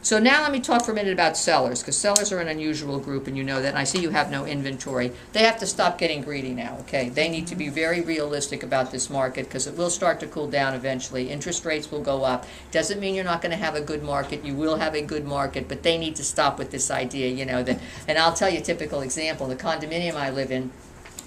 So now let me talk for a minute about sellers, because sellers are an unusual group, and you know that, and I see you have no inventory. They have to stop getting greedy now, okay? They need to be very realistic about this market, because it will start to cool down eventually. Interest rates will go up. Doesn't mean you're not going to have a good market. You will have a good market, but they need to stop with this idea, you know, that, and I'll tell you a typical example. The condominium I live in,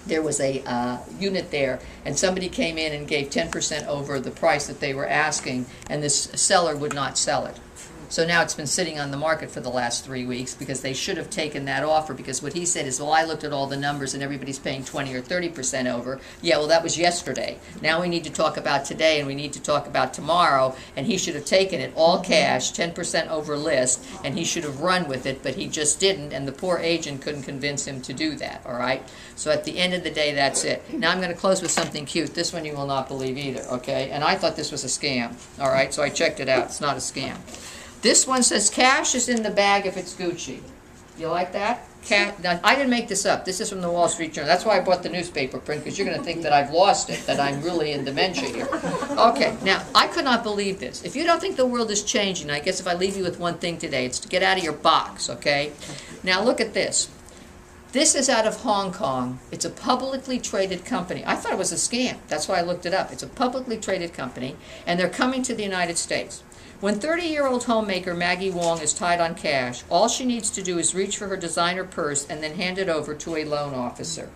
there was a unit there, and somebody came in and gave 10% over the price that they were asking, and this seller would not sell it. So now it's been sitting on the market for the last 3 weeks because they should have taken that offer, because what he said is, well, I looked at all the numbers and everybody's paying 20 or 30% over. Yeah, well, that was yesterday. Now we need to talk about today, and we need to talk about tomorrow, and he should have taken it all cash, 10% over list, and he should have run with it, but he just didn't, and the poor agent couldn't convince him to do that, all right? So at the end of the day, that's it. Now I'm going to close with something cute. This one you will not believe either, okay? And I thought this was a scam, all right? So I checked it out. It's not a scam. This one says, cash is in the bag if it's Gucci. You like that? Now, I didn't make this up. This is from the Wall Street Journal. That's why I bought the newspaper print, because you're going to think that I've lost it, that I'm really in dementia here. Okay, now, I could not believe this. If you don't think the world is changing, I guess if I leave you with one thing today, it's to get out of your box, okay? Now, look at this. This is out of Hong Kong. It's a publicly traded company. I thought it was a scam. That's why I looked it up. It's a publicly traded company, and they're coming to the United States. When 30-year-old homemaker Maggie Wong is tied on cash, all she needs to do is reach for her designer purse and then hand it over to a loan officer.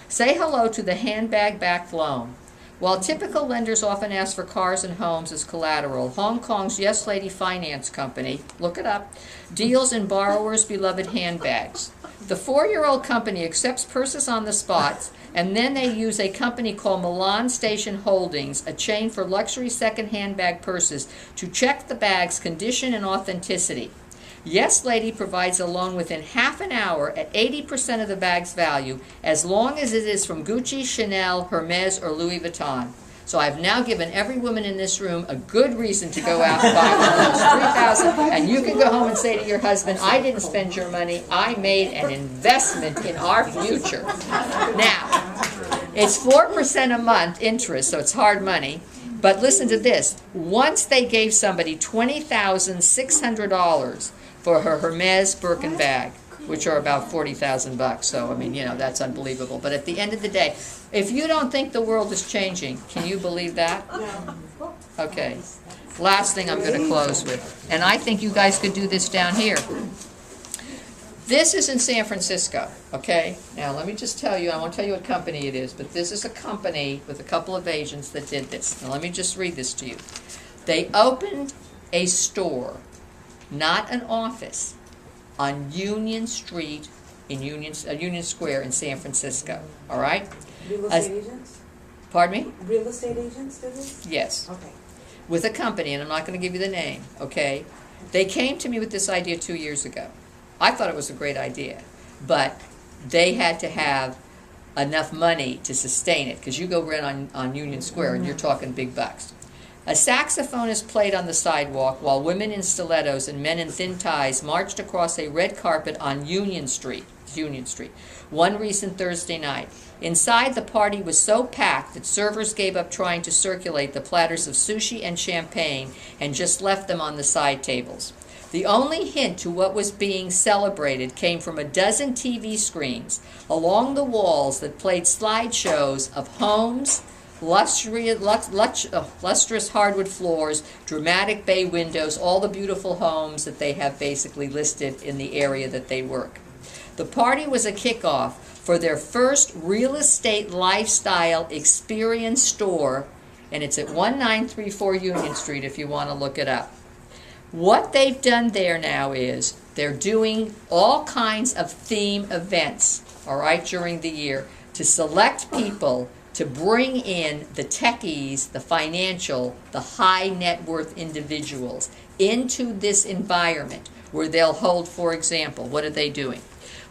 Say hello to the handbag-backed loan. While typical lenders often ask for cars and homes as collateral, Hong Kong's Yes Lady Finance Company, look it up, deals in borrowers' beloved handbags. The 4-year-old company accepts purses on the spot, and then they use a company called Milan Station Holdings, a chain for luxury second-hand bag purses, to check the bag's condition and authenticity. Yes Lady provides a loan within half an hour at 80% of the bag's value, as long as it is from Gucci, Chanel, Hermes, or Louis Vuitton. So I've now given every woman in this room a good reason to go out and buy one of those 3,000, and you can go home and say to your husband, I didn't spend your money, I made an investment in our future. Now, it's 4% a month interest, so it's hard money, but listen to this. Once they gave somebody $20,600 for her Hermes Birkin bag, which are about 40,000 bucks. So, I mean, you know, that's unbelievable. But at the end of the day, if you don't think the world is changing, can you believe that? Okay. Last thing I'm going to close with. And I think you guys could do this down here. This is in San Francisco, okay? Now, let me just tell you, I won't tell you what company it is, but this is a company with a couple of agents that did this. Now, let me just read this to you. They opened a store, not an office, on Union Street in Union Square in San Francisco. All right?
Real estate agents?
Pardon me?
Real estate agents did this?
Yes.
Okay.
With a company, and I'm not going to give you the name, okay? They came to me with this idea 2 years ago. I thought it was a great idea, but they had to have enough money to sustain it, because you go rent on Union Square and you're talking big bucks. A saxophonist played on the sidewalk while women in stilettos and men in thin ties marched across a red carpet on Union Street, one recent Thursday night. Inside, the party was so packed that servers gave up trying to circulate the platters of sushi and champagne and just left them on the side tables. The only hint to what was being celebrated came from a dozen TV screens along the walls that played slideshows of homes, lustrous hardwood floors, dramatic bay windows, all the beautiful homes that they have basically listed in the area that they work. The party was a kickoff for their first real estate lifestyle experience store, and it's at 1934 Union Street if you want to look it up. What they've done there now is they're doing all kinds of theme events, all right, during the year to select people to bring in the techies, the financial, the high net worth individuals into this environment where they'll hold, for example, what are they doing?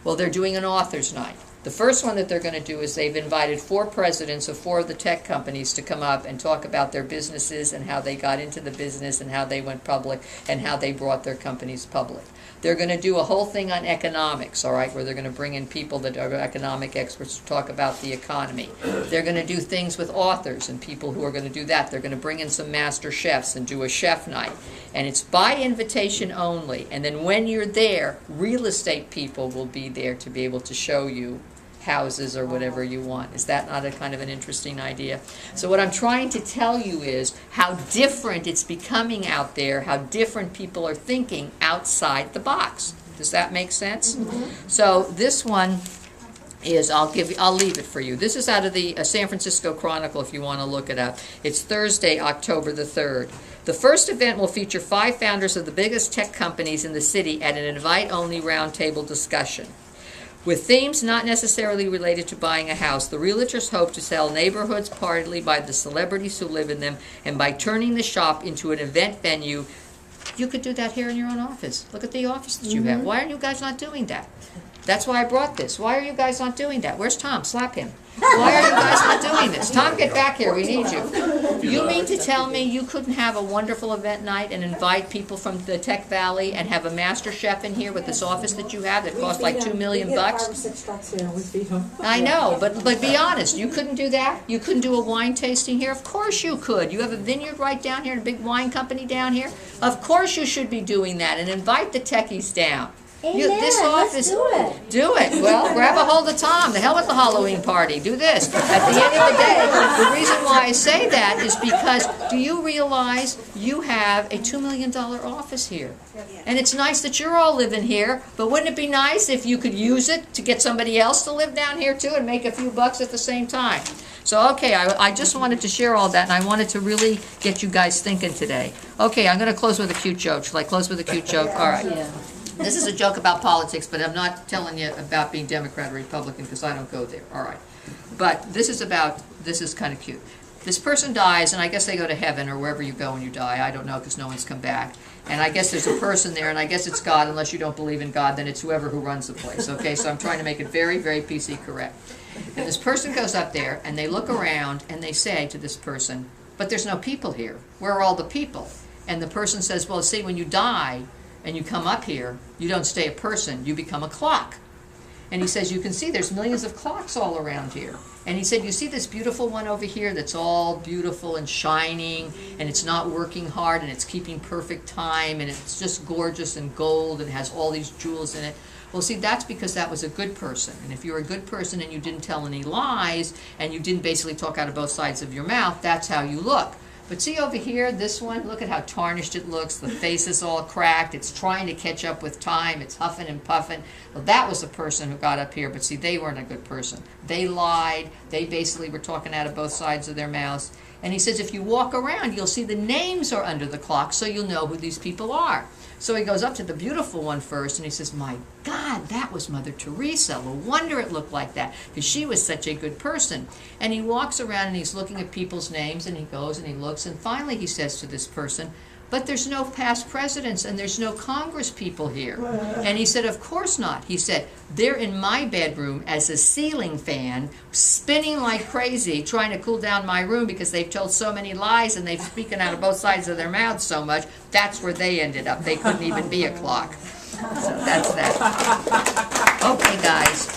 Well, they're doing an author's night. The first one that they're going to do is they've invited 4 presidents of 4 of the tech companies to come up and talk about their businesses and how they got into the business and how they went public and how they brought their companies public. They're going to do a whole thing on economics, all right, where they're going to bring in people that are economic experts to talk about the economy. They're going to do things with authors and people who are going to do that. They're going to bring in some master chefs and do a chef night. And it's by invitation only. And then when you're there, real estate people will be there to be able to show you houses or whatever you want. Is that not a kind of an interesting idea? So what I'm trying to tell you is how different it's becoming out there, how different people are thinking outside the box. Does that make sense? Mm-hmm. So this one is, I'll leave it for you. This is out of the San Francisco Chronicle if you want to look it up. It's Thursday, October the 3rd. The first event will feature 5 founders of the biggest tech companies in the city at an invite-only roundtable discussion. With themes not necessarily related to buying a house, the realtors hope to sell neighborhoods partly by the celebrities who live in them and by turning the shop into an event venue. You could do that here in your own office. Look at the office that you have. Why are you guys not doing that? That's why I brought this. Why are you guys not doing that? Where's Tom? Slap him. Why are you guys not doing this? Tom, get back here. We need you. You mean to tell me you couldn't have a wonderful event night and invite people from the Tech Valley and have a master chef in here with this office that you have that costs like $2 million bucks?
We get 5 or 6 trucks here and we feed them.
I know, but be honest. You couldn't do that? You couldn't do a wine tasting here? Of course you could. You have a vineyard right down here and a big wine company down here. Of course you should be doing that and invite the techies down.
Amen. Let's do it.
Do it. Well, grab a hold of Tom. The hell with the Halloween party. Do this. At the end of the day, the reason why I say that is because do you realize you have a $2 million office here? And it's nice that you're all living here, but wouldn't it be nice if you could use it to get somebody else to live down here too and make a few bucks at the same time? So, okay, I just wanted to share all that, and I wanted to really get you guys thinking today. Okay, I'm going to close with a cute joke. Shall I close with a cute joke? All right.
Yeah.
This is a joke about politics, but I'm not telling you about being Democrat or Republican because I don't go there. All right. But this is kind of cute. This person dies, and I guess they go to heaven or wherever you go when you die. I don't know because no one's come back. And I guess there's a person there, and I guess it's God. Unless you don't believe in God, then it's whoever who runs the place. Okay, so I'm trying to make it very, very PC correct. And this person goes up there, and they look around, and they say to this person, but there's no people here. Where are all the people? And the person says, well, see, when you die, and you come up here, you don't stay a person, you become a clock. And he says, you can see there's millions of clocks all around here. And he said, you see this beautiful one over here that's all beautiful and shining, and it's not working hard, and it's keeping perfect time, and it's just gorgeous and gold, and has all these jewels in it. Well, see, that's because that was a good person. And if you're a good person and you didn't tell any lies, and you didn't basically talk out of both sides of your mouth, that's how you look. But see over here, this one, look at how tarnished it looks. The face is all cracked. It's trying to catch up with time. It's huffing and puffing. Well, that was the person who got up here. But see, they weren't a good person. They lied. They basically were talking out of both sides of their mouths. And he says, if you walk around, you'll see the names are under the clock, so you'll know who these people are. So he goes up to the beautiful one first, and he says, my God, that was Mother Teresa. No wonder it looked like that, because she was such a good person. And he walks around, and he's looking at people's names, and he goes and he looks, and finally he says to this person, but there's no past presidents, and there's no Congress people here. And he said, of course not. He said, they're in my bedroom as a ceiling fan, spinning like crazy, trying to cool down my room because they've told so many lies and they've spoken out of both sides of their mouths so much. That's where they ended up. They couldn't even be a clock. So that's that. Okay, guys.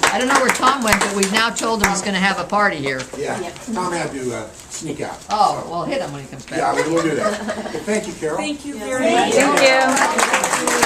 I don't know where Tom went, but we've now told him he's going to have a party here.
Yeah, Tom had to sneak out.
Oh, well, hit him when he comes back.
Yeah, we'll do that. Thank you, Carol.
Thank you very much.
Thank you.